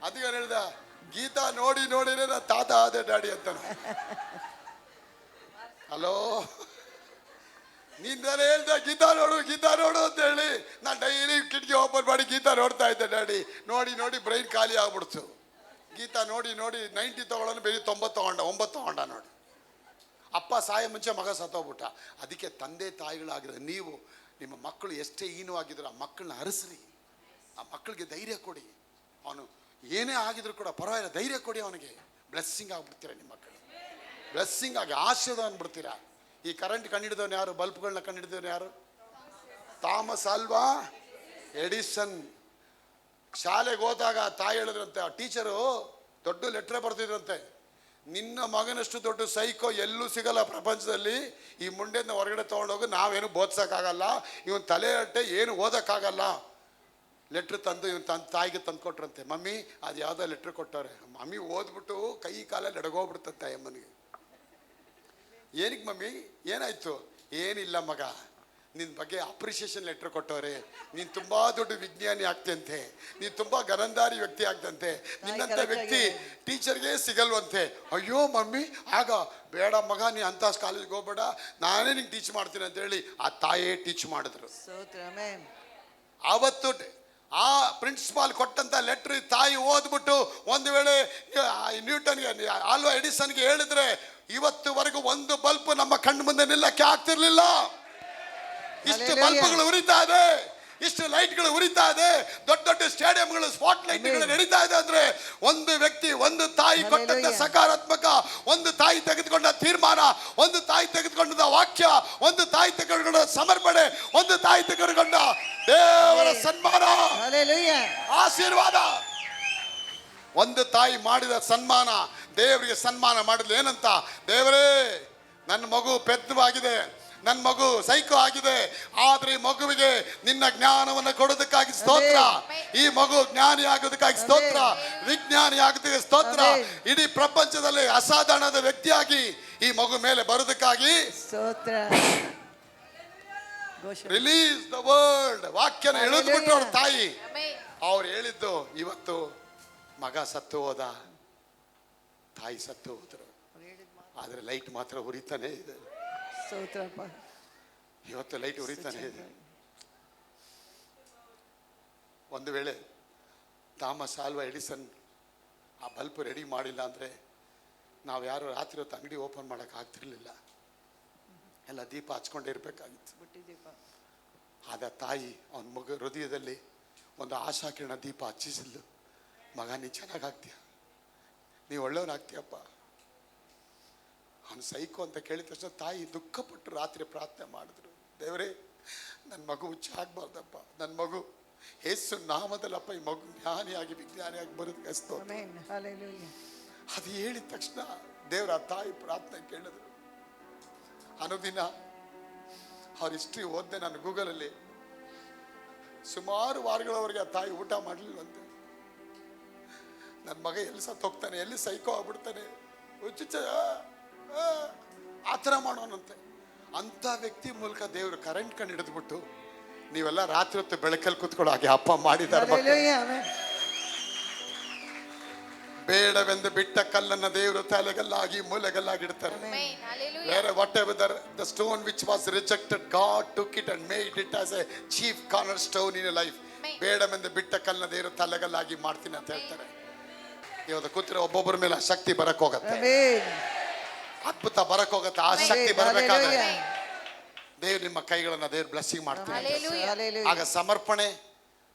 ಅದಕ್ಕೆ ಹೇಳ್ದ, ಗೀತಾ ನೋಡಿ ನೋಡಿದ್ರೆ ನಾ ತಾತ ಆದೆ ಡ್ಯಾಡಿ ಅಂತ. ಹಲೋ, ನೀನ್ ಹೇಳ್ದ ಗೀತಾ ನೋಡು ಅಂತ ಹೇಳಿ ನಾನು ಡೈಲಿ ಕಿಟಕಿ ಓಪನ್ ಮಾಡಿ ಗೀತಾ ನೋಡ್ತಾ ಇದ್ದೆ ಡ್ಯಾಡಿ. ನೋಡಿ ನೋಡಿ ಬ್ರೈನ್ ಖಾಲಿ ಆಗ್ಬಿಡ್ತು. ಗೀತಾ ನೋಡಿ ನೋಡಿ 90 ತಗೊಳ್ಳೋನು ಬೇರೆ 9 ತಗೊಂಡ ನೋಡಿ. ಅಪ್ಪ ಸಾಯ ಮುಂಚೆ ಮಗ ಸತ್ತೋಗ್ಬಿಟ್ಟ. ಅದಕ್ಕೆ ತಂದೆ ತಾಯಿಗಳಾಗಿರೋ ನೀವು ನಿಮ್ಮ ಮಕ್ಕಳು ಎಷ್ಟೇ ಹೀನವಾಗಿದ್ರು ಆ ಮಕ್ಕಳನ್ನ ಹರಿಸ್ರಿ, ಆ ಮಕ್ಕಳಿಗೆ ಧೈರ್ಯ ಕೊಡಿ. ಅವನು ಏನೇ ಆಗಿದ್ರು ಕೂಡ ಪರವಾಗಿಲ್ಲ, ಧೈರ್ಯ ಕೊಡಿ ಅವನಿಗೆ. ಬ್ಲೆಸ್ಸಿಂಗ್ ಆಗ್ಬಿಡ್ತೀರ ನಿಮ್ಮ ಮಕ್ಕಳು, ಬ್ಲೆಸ್ಸಿಂಗ್ ಆಗಿ ಆಶೀರ್ವಾದ ಅಂದ್ಬಿಡ್ತೀರಾ. ಈ ಕರೆಂಟ್ ಕಂಡಿಡಿದವನು ಯಾರು? ಬಲ್ಬ್ಗಳನ್ನ ಕಂಡಿಡಿದವನು ಯಾರು? ಥಾಮಸ್ ಆಲ್ವಾ ಎಡಿಸನ್. ಶಾಲೆಗೆ ಹೋದಾಗ ತಾಯಿ ಹೇಳಿದ್ರಂತೆ, ಆ ಟೀಚರು ದೊಡ್ಡ ಲೆಟ್ರೆ ಬರ್ತಿದ್ರಂತೆ, ನಿನ್ನ ಮಗನಷ್ಟು ದೊಡ್ಡ ಸೈಕೋ ಎಲ್ಲೂ ಸಿಗಲ್ಲ ಪ್ರಪಂಚದಲ್ಲಿ, ಈ ಮುಂಡೆನ ಹೊರಗಡೆ ತೊಗೊಂಡೋಗಿ ನಾವೇನು ಬೋಧಿಸೋಕ್ಕಾಗಲ್ಲ, ಇವನ್ ತಲೆ ಅಟ್ಟೆ ಏನು ಓದೋಕ್ಕಾಗಲ್ಲ. ಲೆಟ್ರ್ ತಂದು ಇವನ್ ತಾಯಿಗೆ ತಂದು ಕೊಟ್ರಂತೆ. ಮಮ್ಮಿ ಅದು ಯಾವುದೋ ಲೆಟ್ರ್ ಕೊಟ್ಟವ್ರೆ. ಮಮ್ಮಿ ಓದ್ಬಿಟ್ಟು ಕೈ ಕಾಲಲ್ಲಿ ಎಡಗೋಗ್ಬಿಡ್ತಂತೆ ಅಮ್ಮನಿಗೆ. ಏನಕ್ಕೆ ಮಮ್ಮಿ, ಏನಾಯ್ತು? ಏನಿಲ್ಲ ಮಗ, ನಿನ್ನ ಬಗ್ಗೆ ಅಪ್ರಿಷಿಯೇಷನ್ ಲೆಟ್ರ್ ಕೊಟ್ಟವ್ರೆ, ನೀನು ತುಂಬ ದೊಡ್ಡ ವಿಜ್ಞಾನಿ ಆಗ್ತಂತೆ, ನೀನು ತುಂಬ ಗನಂದಾರಿ ವ್ಯಕ್ತಿ ಆಗ್ತಂತೆ, ನಿನ್ನಂಥ ವ್ಯಕ್ತಿ ಟೀಚರ್ಗೆ ಸಿಗಲ್ವಂತೆ. ಅಯ್ಯೋ ಮಮ್ಮಿ, ಆಗ ಬೇಡ ಮಗ, ನೀ ಅಂಥ ಕಾಲೇಜ್ಗೆ ಹೋಗ್ಬೇಡ, ನಾನೇ ನಿಂಗೆ ಟೀಚ್ ಮಾಡ್ತೀನಿ ಅಂತ ಹೇಳಿ ಆ ತಾಯೇ ಟೀಚ್ ಮಾಡಿದ್ರು. ಆವತ್ತು ಆ ಪ್ರಿನ್ಸಿಪಾಲ್ ಕೊಟ್ಟಂತ ಲೆಟ್ರ್ ತಾಯಿ ಓದ್ಬಿಟ್ಟು ಒಂದು ವೇಳೆ ನ್ಯೂಟನ್ಗೆ ಆಲ್ವಾ ಎಡಿಸನ್ಗೆ ಹೇಳಿದ್ರೆ ಇವತ್ತುವರೆಗೂ ಒಂದು ಬಲ್ಪ್ ನಮ್ಮ ಕಣ್ಣು ಮುಂದೆ ನಿಲ್ಲಕ್ಕೆ ಆಗ್ತಿರ್ಲಿಲ್ಲ. ಇಷ್ಟು ಬಲ್ಪ್ಗಳು ಉರಿತಾ ಇದೆ, ಇಷ್ಟು ಲೈಟ್ಗಳು ಉರಿತಾ ಇದೆ, ದೊಡ್ಡ ದೊಡ್ಡ ಸ್ಟೇಡಿಯಂಗಳು ಸ್ಪಾಟ್ ಲೈಟ್ಗಳು ನಡೀತಾ ಇದೆ ಅಂದ್ರೆ ಒಂದು ವ್ಯಕ್ತಿ, ಒಂದು ತಾಯಿ ಕೊಟ್ಟಂತ ಸಕಾರಾತ್ಮಕ, ಒಂದು ತಾಯಿ ತೆಗೆದುಕೊಂಡ ತೀರ್ಮಾನ, ಒಂದು ತಾಯಿ ತೆಗೆದುಕೊಂಡ ವಾಕ್ಯ, ಒಂದು ತಾಯಿ ತೆಗೆದುಕೊಂಡ ಸಮರ್ಪಣೆ, ಒಂದು ತಾಯಿ ತೆಗೆದುಕೊಂಡ ದೇವರ ಸನ್ಮಾನ, ಆಶೀರ್ವಾದ. ಒಂದು ತಾಯಿ ಮಾಡಿದ ಸನ್ಮಾನ, ದೇವರಿಗೆ ಸನ್ಮಾನ ಮಾಡಿದ್ಲು. ಏನಂತ? ದೇವರೇ, ನನ್ನ ಮಗು ಪೆದ್ದವಾಗಿದೆ, ನನ್ನ ಮಗು ಸೈಕೋ ಆಗಿದೆ, ಆದ್ರೆ ಈ ಮಗುವಿಗೆ ನಿನ್ನ ಜ್ಞಾನವನ್ನು ಕೊಡೋದಕ್ಕಾಗಿ ಸ್ತೋತ್ರ, ಈ ಮಗು ಜ್ಞಾನಿ ಆಗೋದಕ್ಕಾಗಿ ಸ್ತೋತ್ರ, ವಿಜ್ಞಾನಿ ಆಗೋದಕ್ಕೆ ಸ್ತೋತ್ರ, ಇಡೀ ಪ್ರಪಂಚದಲ್ಲಿ ಅಸಾಧಾರಣದ ವ್ಯಕ್ತಿಯಾಗಿ ಈ ಮಗು ಮೇಲೆ ಬರೋದಕ್ಕಾಗಿ ಸ್ತೋತ್ರ. ರಿಲೀಸ್ ದ ವರ್ಲ್ಡ್ ವಾಕ್ಯನ ಎಳೆದ್ಬಿಟ್ಟು ಅವ್ರ ತಾಯಿ. ಅವ್ರು ಹೇಳಿದ್ದು, ಇವತ್ತು ಮಗ ಸತ್ತು ಹೋದ, ತಾಯಿ ಸತ್ತು ಹೋದ್ರು, ಆದ್ರೆ ಲೈಟ್ ಮಾತ್ರ ಉರಿತಾನೆ ಇದೆ. ಇವತ್ತು ಲೈಟ್ ಉರಿತಾನೆ ಇದೆ. ಒಂದು ವೇಳೆ ಥಾಮಸ್ ಆಲ್ವಾ ಎಡಿಸನ್ ಆ ಬಲ್ಪ್ ರೆಡಿ ಮಾಡಿಲ್ಲ ಅಂದ್ರೆ ನಾವು ಯಾರು ರಾತ್ರಿ ಹೊತ್ತು ಅಂಗಡಿ ಓಪನ್ ಮಾಡಕ್ ಆಗ್ತಿರ್ಲಿಲ್ಲ, ಎಲ್ಲ ದೀಪ ಹಚ್ಕೊಂಡಿರ್ಬೇಕಾಗಿತ್ತು. ಆದ ತಾಯಿ ಅವನ ಮಗ ಹೃದಯದಲ್ಲಿ ಒಂದು ಆಶಾಕಿರಣ ದೀಪ ಹಚ್ಚಿಸಿದ್ಲು. ಮಗ, ನೀ ಚೆನ್ನಾಗಾಗ್ತೀಯ, ನೀ ಒಳ್ಳೆಯವನಾಗ್ತೀಯಪ್ಪ. ಅವನು ಸೈಕೋ ಅಂತ ಕೇಳಿದ ತಕ್ಷಣ ತಾಯಿ ದುಃಖಪಟ್ಟು ರಾತ್ರಿ ಪ್ರಾರ್ಥನೆ ಮಾಡಿದ್ರು. ದೇವರೇ, ನನ್ನ ಮಗು ಹುಚ್ಚ ಆಗ್ಬಾರ್ದಪ್ಪ, ನನ್ನ ಮಗು ಯೇಸು ನಾಮದಲ್ಲಪ್ಪ ಈ ಮಗು ಜ್ಞಾನಿಯಾಗಿ ವಿಜ್ಞಾನಿಯಾಗಿ ಬರೋದಕ್ಕೆ ಸ್ತೋತ್ರ. ಅದು ಹೇಳಿದ ತಕ್ಷಣ ದೇವರ ತಾಯಿ ಪ್ರಾರ್ಥನೆ ಕೇಳಿದ್ರು. ಅನುದಿನ ಅವ್ರ ಹಿಸ್ಟ್ರಿ ಓದ್ದೆ ನಾನು ಗೂಗಲಲ್ಲಿ. ಸುಮಾರು ವಾರಗಳವರೆಗೆ ಆ ತಾಯಿ ಊಟ ಮಾಡಲಿಲ್ವಂತೆ. ನನ್ನ ಮಗ ಎಲ್ಲಿ ಸತ್ತು ಹೋಗ್ತಾನೆ, ಎಲ್ಲಿ ಸೈಕೋ ಆಗ್ಬಿಡ್ತಾನೆ, ಹುಚ್ಚುಚ್ಚ ಆ ಥರ ಮಾಡೋನಂತೆ. ಅಂಥ ವ್ಯಕ್ತಿ ಮೂಲಕ ದೇವರು ಕರೆಂಟ್ ಕಂಡು ಹಿಡಿದ್ಬಿಟ್ಟು ನೀವೆಲ್ಲ ರಾತ್ರಿ ಹೊತ್ತು ಬೆಳಕಲ್ಲಿ ಕೂತ್ಕೊಳ್ಳೋ ಹಾಗೆ ಅಪ್ಪ ಮಾಡಿದ್ದಾರೆ. ಬೇಡವೆಂದು ಬಿಟ್ಟ ಕಲ್ಲನ್ನ ದೇವರು ತಲೆಗಲ್ಲಾಗಿ ಮೂಲೆಗಲ್ಲಾಗಿಡ್ತಾರೆ. ಬೇರೆ whatever the stone which was rejected, God took it and made it as a chief cornerstone in your life. ಬೇಡವೆಂದು ಬಿಟ್ಟ ಕಲ್ಲನ್ನ ದೇವರು ತಲೆಗಲ್ಲಾಗಿ ಮಾಡ್ತೀನಿ ಅಂತ ಹೇಳ್ತಾರೆ. ಇವತ್ತು ಕೂತಿರೋ ಒಬ್ಬೊಬ್ಬರ ಮೇಲೆ ಆ ಶಕ್ತಿ ಬರಕ್ ಹೋಗತ್ತೆ, ಅದ್ಭುತ ಬರಕ್ ಹೋಗತ್ತೆ. ಆ ಶಕ್ತಿ ಬರಬೇಕಾದ್ರೆ ದೇವ್ರು ನಿಮ್ಮ ಕೈಗಳನ್ನ ದೇವ್ರು ಬ್ಲೆಸ್ಸಿಂಗ್ ಮಾಡ್ತಾರೆ. ಆಗ ಸಮರ್ಪಣೆ,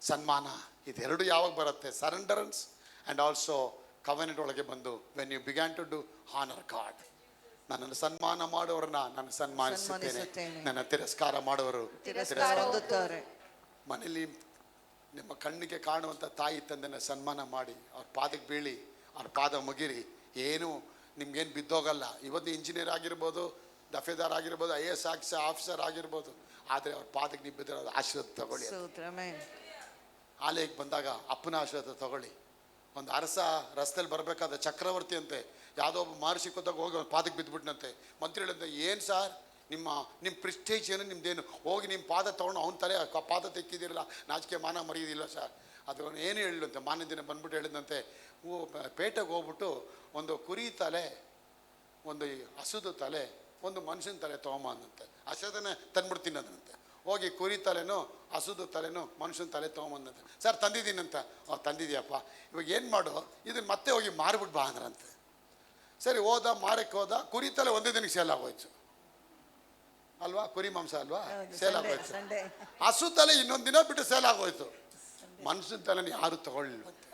ಸನ್ಮಾನ ಇದೆರಡು ಯಾವಾಗ ಬರುತ್ತೆ? ಸರೆಂಡರೆನ್ಸ್ ಅಂಡ್ ಆಲ್ಸೋ ಕವೆನೆಂಟ್ ಒಳಗೆ ಬಂದು when you began to do honor God. ನನ್ನನ್ನು ಸನ್ಮಾನ ಮಾಡುವವರನ್ನ ನಾನು ಸನ್ಮಾನಿಸುತ್ತೇನೆ, ನನ್ನ ತಿರಸ್ಕಾರ ಮಾಡುವರು ತಿರಸ್ಕಾರ. ಮನೆಯಲ್ಲಿ ನಿಮ್ಮ ಕಣ್ಣಿಗೆ ಕಾಣುವಂಥ ತಾಯಿ ತಂದೆನ ಸನ್ಮಾನ ಮಾಡಿ ಅವ್ರ ಪಾದಕ್ಕೆ ಬೀಳಿ ಅವ್ರ ಪಾದ ಮುಗಿರಿ. ಏನು ನಿಮ್ಗೇನು ಬಿದ್ದೋಗಲ್ಲ. ಇವತ್ತು ಇಂಜಿನಿಯರ್ ಆಗಿರ್ಬೋದು, ದಫೇದಾರ್ ಆಗಿರ್ಬೋದು, IAS ಆಫೀಸರ್ ಆಗಿರ್ಬೋದು, ಆದರೆ ಅವ್ರ ಪಾದಕ್ಕೆ ನೀವು ಬಿದ್ದಿರೋದು ಆಶೀರ್ವಾದ ತಗೊಳ್ಳಿ. ಆಲಯಕ್ಕೆ ಬಂದಾಗ ಅಪ್ಪನ ಆಶೀರ್ವಾದ ತಗೊಳ್ಳಿ. ಒಂದು ಅರಸ ರಸ್ತೆಯಲ್ಲಿ ಬರಬೇಕಾದ ಚಕ್ರವರ್ತಿ ಅಂತೆ, ಯಾವುದೋ ಒಬ್ಬ ಮಹರ್ಷಿ ಕೂತಾಗ ಹೋಗಿ ಅವ್ನ ಪಾದಕ್ಕೆ ಬಿದ್ದುಬಿಟ್ನಂತೆ. ಮಂತ್ರಿ ಹೇಳಿದಂತೆ, ಏನು ಸರ್ ನಿಮ್ಮ ಪ್ರಿಸ್ಟೇಜ್ ಏನು ನಿಮ್ದೇನು, ಹೋಗಿ ನಿಮ್ಮ ಪಾದ ತೊಗೊಂಡು ಅವ್ನ ತಲೆ ಪಾದ ತೆಕ್ಕಿದಿರಲ್ಲ, ನಾಚಿಕೆ ಮಾನ ಮರೆಯೋದಿಲ್ಲ ಸರ್. ಅದು ಏನು ಹೇಳಿದಂತೆ, ಮಾನ್ಯ ದಿನ ಬಂದ್ಬಿಟ್ಟು ಹೇಳಿದಂತೆ, ಪೇಟೆಗೆ ಹೋಗ್ಬಿಟ್ಟು ಒಂದು ಕುರಿ ತಲೆ, ಒಂದು ಹಸುದು ತಲೆ, ಒಂದು ಮನುಷ್ಯನ ತಲೆ ತೊಗೊಂಬಂದಂತೆ. ಹಸದನ್ನೇ ತಂದ್ಬಿಡ್ತೀನಿ ಅದಂತೆ. ಹೋಗಿ ಕುರಿ ತಲೆನೋ ಹಸುದು ತಲೆನೋ ಮನುಷ್ಯನ ತಲೆ ತೊಗೊಂಬಂದಂತೆ. ಸರ್ ತಂದಿದ್ದೀನಂತ. ತಂದಿದ್ಯಪ್ಪ, ಇವಾಗ ಏನು ಮಾಡು, ಇದನ್ನು ಮತ್ತೆ ಹೋಗಿ ಮಾರ್ಬಿಟ್ಟು ಬಾ ಅಂದ್ರಂತೆ. ಸರಿ ಹೋದ, ಮಾರಕ್ಕೆ ಹೋದ. ಕುರಿ ತಲೆ ಒಂದೇ ದಿನಕ್ಕೆ ಸೇಲ್ ಆಗೋಯ್ತು ಅಲ್ವಾ, ಕುರಿ ಮಾಂಸ ಅಲ್ವಾ, ಸೇಲ್ ಆಗೋಯ್ತು. ಹಸು ತಲೆ ಇನ್ನೊಂದು ದಿನ ಬಿಟ್ಟು ಸೇಲ್ ಆಗೋಯ್ತು. ಮನುಷ್ಯನ ತಲೆನ ಯಾರು ತಗೊಳ್ಳಿಲ್ವಂತೆ.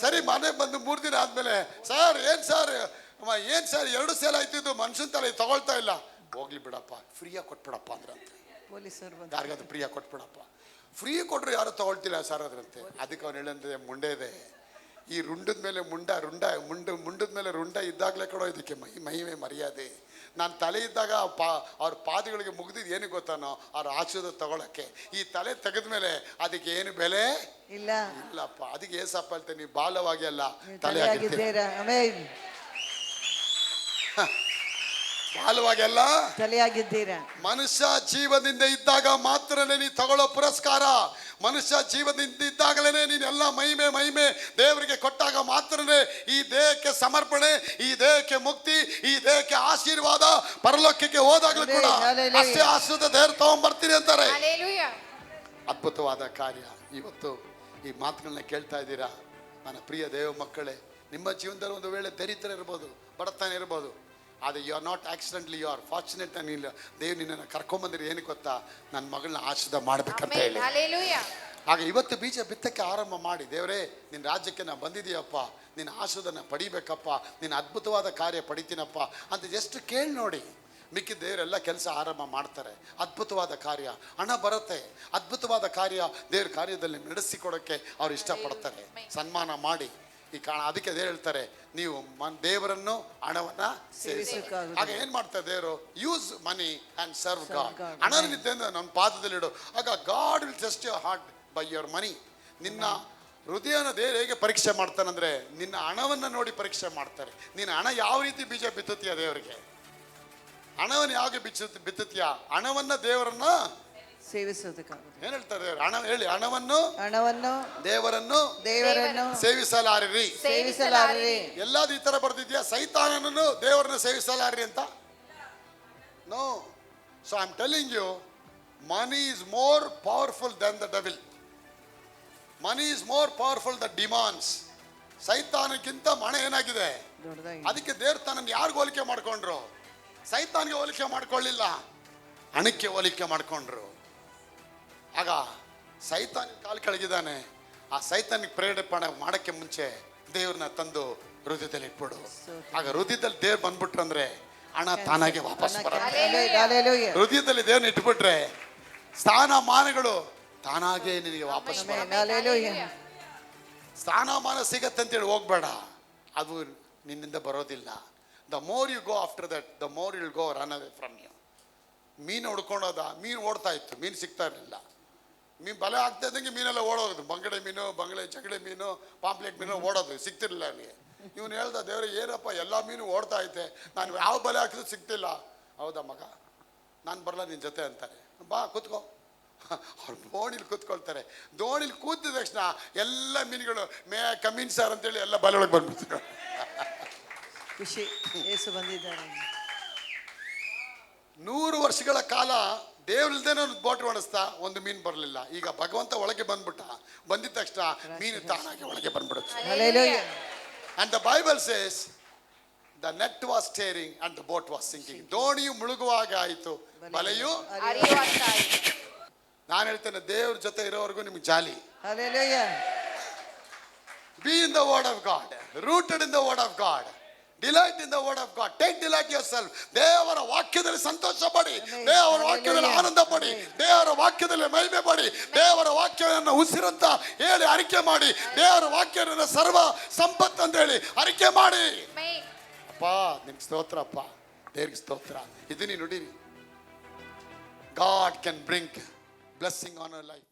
ಸರಿ ಮನೆ ಬಂದು 3 ದಿನ ಆದ್ಮೇಲೆ, ಸರ್ ಏನು ಸರ್ 2 ಸೇಲ್ ಆಯ್ತಿದ್ದು, ಮನುಷ್ಯನ ತಲೆ ತಗೊಳ್ತಾ ಇಲ್ಲ. ಹೋಗ್ಲಿ ಬಿಡಪ್ಪ, ಫ್ರೀಯಾಗಿ ಕೊಟ್ಬಿಡಪ್ಪ ಅಂದ್ರಂತೆ. ಪೊಲೀಸರು ಯಾರಿಗಾದ್ರು ಫ್ರೀಯಾಗಿ ಕೊಟ್ಬಿಡಪ್ಪ. ಫ್ರೀ ಕೊಟ್ಟರು ಯಾರು ತಗೊಳ್ತಿಲ್ಲ ಸರ್ ಅದ್ರಂತೆ. ಅದಕ್ಕೆ ಅವ್ನು ಹೇಳಂದ್ರೆ, ಮುಂಡೆ ಇದೆ, ಈ ರುಂಡದ ಮೇಲೆ ಮುಂಡದ ಮೇಲೆ ರುಂಡ ಇದ್ದಾಗಲೇ ಕೊಡೋ ಇದಕ್ಕೆ ಮಹಿಮೆ ಮರ್ಯಾದೆ. ನಾನು ತಲೆ ಇದ್ದಾಗ ಅವ್ರ ಪಾದಗಳಿಗೆ ಮುಗ್ದಿದ್ದು ಏನು ಗೊತ್ತಾನೋ, ಅವ್ರ ಆಶೀರ್ವಾದ ತಗೊಳಕ್ಕೆ. ಈ ತಲೆ ತೆಗೆದ ಮೇಲೆ ಅದಕ್ಕೆ ಏನು ಬೆಲೆ ಇಲ್ಲಪ್ಪ. ಅದಕ್ಕೆ ಏಸಪ್ಪ ಹೇಳ್ತೇನೆ, ನೀವು ಬಾಲವಾಗಿ ಅಲ್ಲ ತಲೆ ಆಗಿದ್ದೀರಾ. ಆಮೆನ್. ಬಾಲವಾಗಿ ಅಲ್ಲ ತಲೆಯಾಗಿದ್ದೀರಾ. ಮನುಷ್ಯ ಜೀವದಿಂದ ಇದ್ದಾಗ ಮಾತ್ರನೇ ನೀನು ತಗೊಳ್ಳೋ ಪುರಸ್ಕಾರ. ಮನುಷ್ಯ ಜೀವದಿಂದ ಇದ್ದಾಗಲೇ ನೀನೆಲ್ಲ ಮಹಿಮೆ ದೇವರಿಗೆ ಕೊಟ್ಟಾಗ ಮಾತ್ರನೇ ಈ ದೇಹಕ್ಕೆ ಸಮರ್ಪಣೆ, ಈ ದೇಹಕ್ಕೆ ಮುಕ್ತಿ, ಈ ದೇಹಕ್ಕೆ ಆಶೀರ್ವಾದ. ಪರಲೋಕಕ್ಕೆ ಹೋದಾಗಲೂ ಕೂಡ ಅಷ್ಟೇ ಆಶೀರ್ವಾದ ದೇವರು ತಗೊಂಡ್ಬರ್ತೀನಿ ಅಂತಾರೆ. ಅದ್ಭುತವಾದ ಕಾರ್ಯ. ಇವತ್ತು ಈ ಮಾತುಗಳನ್ನ ಕೇಳ್ತಾ ಇದ್ದೀರಾ ನನ್ನ ಪ್ರಿಯ ದೇವ ಮಕ್ಕಳೇ. ನಿಮ್ಮ ಜೀವನದಲ್ಲಿ ಒಂದು ವೇಳೆ ದರಿದ್ರ ಇರ್ಬೋದು, ಬಡತನ ಇರ್ಬೋದು, ಆದರೆ you are not accidentally, you are fortunate. ನೀನು ದೇವ್ರು ನಿನ್ನನ್ನು ಕರ್ಕೊಂಬಂದಿರಿ ಏನು ಗೊತ್ತಾ, ನನ್ನ ಮಗಳನ್ನ ಆಶೀರ್ವಾದ ಮಾಡ್ಬೇಕಂತ ಹೇಳಿ. ಆಗ ಇವತ್ತು ಬೀಜ ಬಿತ್ತಕ್ಕೆ ಆರಂಭ ಮಾಡಿ, ದೇವರೇ ನಿನ್ನ ರಾಜ್ಯಕ್ಕೆ ನಾನು ಬಂದಿದ್ದೀಯಪ್ಪ, ನಿನ್ನ ಆಶೀರ್ವಾದನ ಪಡಿಬೇಕಪ್ಪ, ನಿನ್ನ ಅದ್ಭುತವಾದ ಕಾರ್ಯ ಪಡಿತೀನಪ್ಪ ಅಂತ ಜಸ್ಟ್ ಕೇಳಿ ನೋಡಿ. ಮಿಕ್ಕಿದ ದೇವರೆಲ್ಲ ಕೆಲಸ ಆರಂಭ ಮಾಡ್ತಾರೆ. ಅದ್ಭುತವಾದ ಕಾರ್ಯ, ಹಣ ಬರುತ್ತೆ. ಅದ್ಭುತವಾದ ಕಾರ್ಯ ದೇವ್ರ ಕಾರ್ಯದಲ್ಲಿ ನಡೆಸಿಕೊಡೋಕ್ಕೆ ಅವ್ರು ಇಷ್ಟಪಡ್ತಾರೆ. ಸನ್ಮಾನ ಮಾಡಿ ಈ ಅದಕ್ಕೆ ದೇವ್ರು ಹೇಳ್ತಾರೆ, ನೀವು ದೇವರನ್ನು ಹಣವನ್ನ ಸೇವಿಸಬೇಕು. ಆಗ ಏನ್ ಮಾಡ್ತಾರೆ ದೇವರು, use money and serve God. ಹಣನಿದ್ದೆ ನನ್ನ ಪಾದದಲ್ಲಿಡು. ಆಗ God will test your heart by your money. ನಿನ್ನ ಹೃದಯನ ದೇವರು ಹೇಗೆ ಪರೀಕ್ಷೆ ಮಾಡ್ತಾನಂದ್ರೆ, ನಿನ್ನ ಹಣವನ್ನ ನೋಡಿ ಪರೀಕ್ಷೆ ಮಾಡ್ತಾರೆ. ನಿನ್ನ ಹಣ ಯಾವ ರೀತಿ ಬೀಜ ಬಿತ್ತುತ್ತೀಯ ದೇವರಿಗೆ, ಹಣವನ್ನು ಯಾವಾಗ ಬಿತ್ತುತ್ತೀಯ, ಹಣವನ್ನ ದೇವರನ್ನ ಸೇವಿಸೋದಕ್ಕಾಗುತ್ತೆ. ಏನ್ ಹೇಳ್ತಾರೆ ದೇವರು, ಹಣ ಹೇಳಿ, ಹಣವನ್ನು ದೇವರನ್ನು ಸೇವಿಸಲಾರಿರಿ. ಎಲ್ಲಾದ್ರೂ ಈ ತರ ಬರ್ದಿದ್ಯಾ, ಸೈತಾನನನ್ನು ದೇವರನ್ನು ಸೇವಿಸಲಾರಿ ಅಂತ? No. So I am telling you, money is more powerful than the devil. Money is more powerful the demands. ಸೈತಾನಕ್ಕಿಂತ ಹಣ ಏನಾಗಿದೆ. ಅದಕ್ಕೆ ದೇವ್ರು ತನ್ನನ್ನು ಯಾರಿಗೂ ಹೋಲಿಕೆ ಮಾಡ್ಕೊಂಡ್ರು, ಸೈತಾನ್ಗೆ ಹೋಲಿಕೆ ಮಾಡ್ಕೊಳ್ಳಿಲ್ಲ, ಹಣಕ್ಕೆ ಹೋಲಿಕೆ ಮಾಡ್ಕೊಂಡ್ರು. ಆಗ ಸೈತಾನ್ ಕಾಲು ಕೆಳಗಿದ್ದಾನೆ. ಆ ಸೈತಾನಿಗೆ ಪ್ರೇರೇಪಣೆ ಮಾಡಕ್ಕೆ ಮುಂಚೆ ದೇವ್ರನ್ನ ತಂದು ಹೃದಯದಲ್ಲಿ ಇಟ್ಬಿಡು. ಆಗ ಹೃದಯದಲ್ಲಿ ದೇವ್ರು ಬಂದ್ಬಿಟ್ರು ಅಂದ್ರೆ ಹಣ ತಾನಾಗೆ ವಾಪಸ್ ಬರುತ್ತೆ. ಹೃದಯದಲ್ಲಿ ದೇವ್ರನ್ನ ಇಟ್ಬಿಟ್ರೆ ಸ್ಥಾನಮಾನಗಳು ತಾನಾಗೆ ನಿನಗೆ ವಾಪಸ್ ಬರುತ್ತೆ. ಸ್ಥಾನಮಾನ ಸಿಗತ್ತೆ ಅಂತೇಳಿ ಹೋಗ್ಬೇಡ, ಅದು ನಿನ್ನಿಂದ ಬರೋದಿಲ್ಲ. The more you go after that, the more you go run away from you. ಮೀನು ಹುಡ್ಕೊಂಡೋದ, ಮೀನು ಓಡ್ತಾ ಇತ್ತು, ಮೀನು ಸಿಗ್ತಾ ಇರಲಿಲ್ಲ. ಮೀನು ಬಲೆ ಆಗ್ತಾ ಇದ್ದಂಗೆ ಮೀನೆಲ್ಲ ಓಡೋದು. ಬಂಗಡೆ ಮೀನು, ಜಗಡೆ ಮೀನು, ಪಾಂಪ್ಲೆಟ್ ಮೀನು ಓಡೋದು, ಸಿಗ್ತಿರ್ಲಿಲ್ಲ ಅವನಿಗೆ. ಇವನು ಹೇಳ್ದ, ದೇವ್ರೆ ಏನಪ್ಪ ಎಲ್ಲ ಮೀನು ಓಡ್ತಾ ಐತೆ, ನಾನು ಯಾವ ಬಲೆ ಹಾಕಿದ್ರು ಸಿಗ್ತಿಲ್ಲ. ಹೌದಾ ಮಗ, ನಾನು ಬರಲ್ಲ ನಿನ್ನ ಜೊತೆ ಅಂತಾರೆ. ಬಾ ಕೂತ್ಕೋ. ಅವ್ರು ದೋಣಿಲಿ ಕೂತ್ಕೊಳ್ತಾರೆ. ದೋಣಿಲಿ ಕೂತಿದ ತಕ್ಷಣ ಎಲ್ಲ ಮೀನುಗಳು ಕಮೀನ್ ಸರ್ ಅಂತೇಳಿ ಎಲ್ಲ ಬಲೆ ಒಳಗೆ ಬಂದ್ಬಿಡ್ತಾರೆ. ಖುಷಿ, ಯೇಸು ಬಂದಿದ್ದಾರೆ. 100 ವರ್ಷಗಳ ಕಾಲ ದೇವ್ರಿಲ್ದೇನೋ ಒಂದು ಬೋಟ್ ಓಡಿಸ್ತಾ ಒಂದು ಮೀನು ಬರಲಿಲ್ಲ. ಈಗ ಭಗವಂತ ಒಳಗೆ ಬಂದಿದ ತಕ್ಷಣ ಮೀನು ತಾನಾಗಿ ಒಳಗೆ ಬಂದ್ಬಿಡುತ್ತೆ. And the Bible says the net was tearing and the boat was sinking. ದೋಣಿಯು ಮುಳುಗುವಾಗ ಆಯಿತು, ಬಲೆಯು ನಾನು ಹೇಳ್ತೇನೆ, ದೇವ್ರ ಜೊತೆ ಇರೋವರೆಗೂ ನಿಮ್ಗೆ ಜಾಲಿ. Be in the word of God, rooted in the word of God, delight in the word of God, take delight yourself. ದೇವರ ವಾಕ್ಯದಲ್ಲಿ ಸಂತೋಷ ಪಡಿ, ದೇವರ ವಾಕ್ಯದಲ್ಲಿ ಆನಂದ ಪಡಿ, ದೇವರ ವಾಕ್ಯದಲ್ಲಿ ಮಹಿಮೆ ಪಡಿ, ದೇವರ ವಾಕ್ಯವನ್ನು ಉಸಿರಂತ ಹೇಳಿ ಅರಿಕೆ ಮಾಡಿ, ದೇವರ ವಾಕ್ಯವನ್ನು ಸರ್ವ ಸಂಪತ್ತು ಅಂತ ಹೇಳಿ ಅರಿಕೆ ಮಾಡಿ. ಅಪ್ಪ ನಿನ್ಗೆ ಸ್ತೋತ್ರ, ಅಪ್ಪ ದೇವ್ರಿಗೆ ಸ್ತೋತ್ರ. ಇದು ನೀನು ನುಡಿರಿ. God can bring blessing on our life.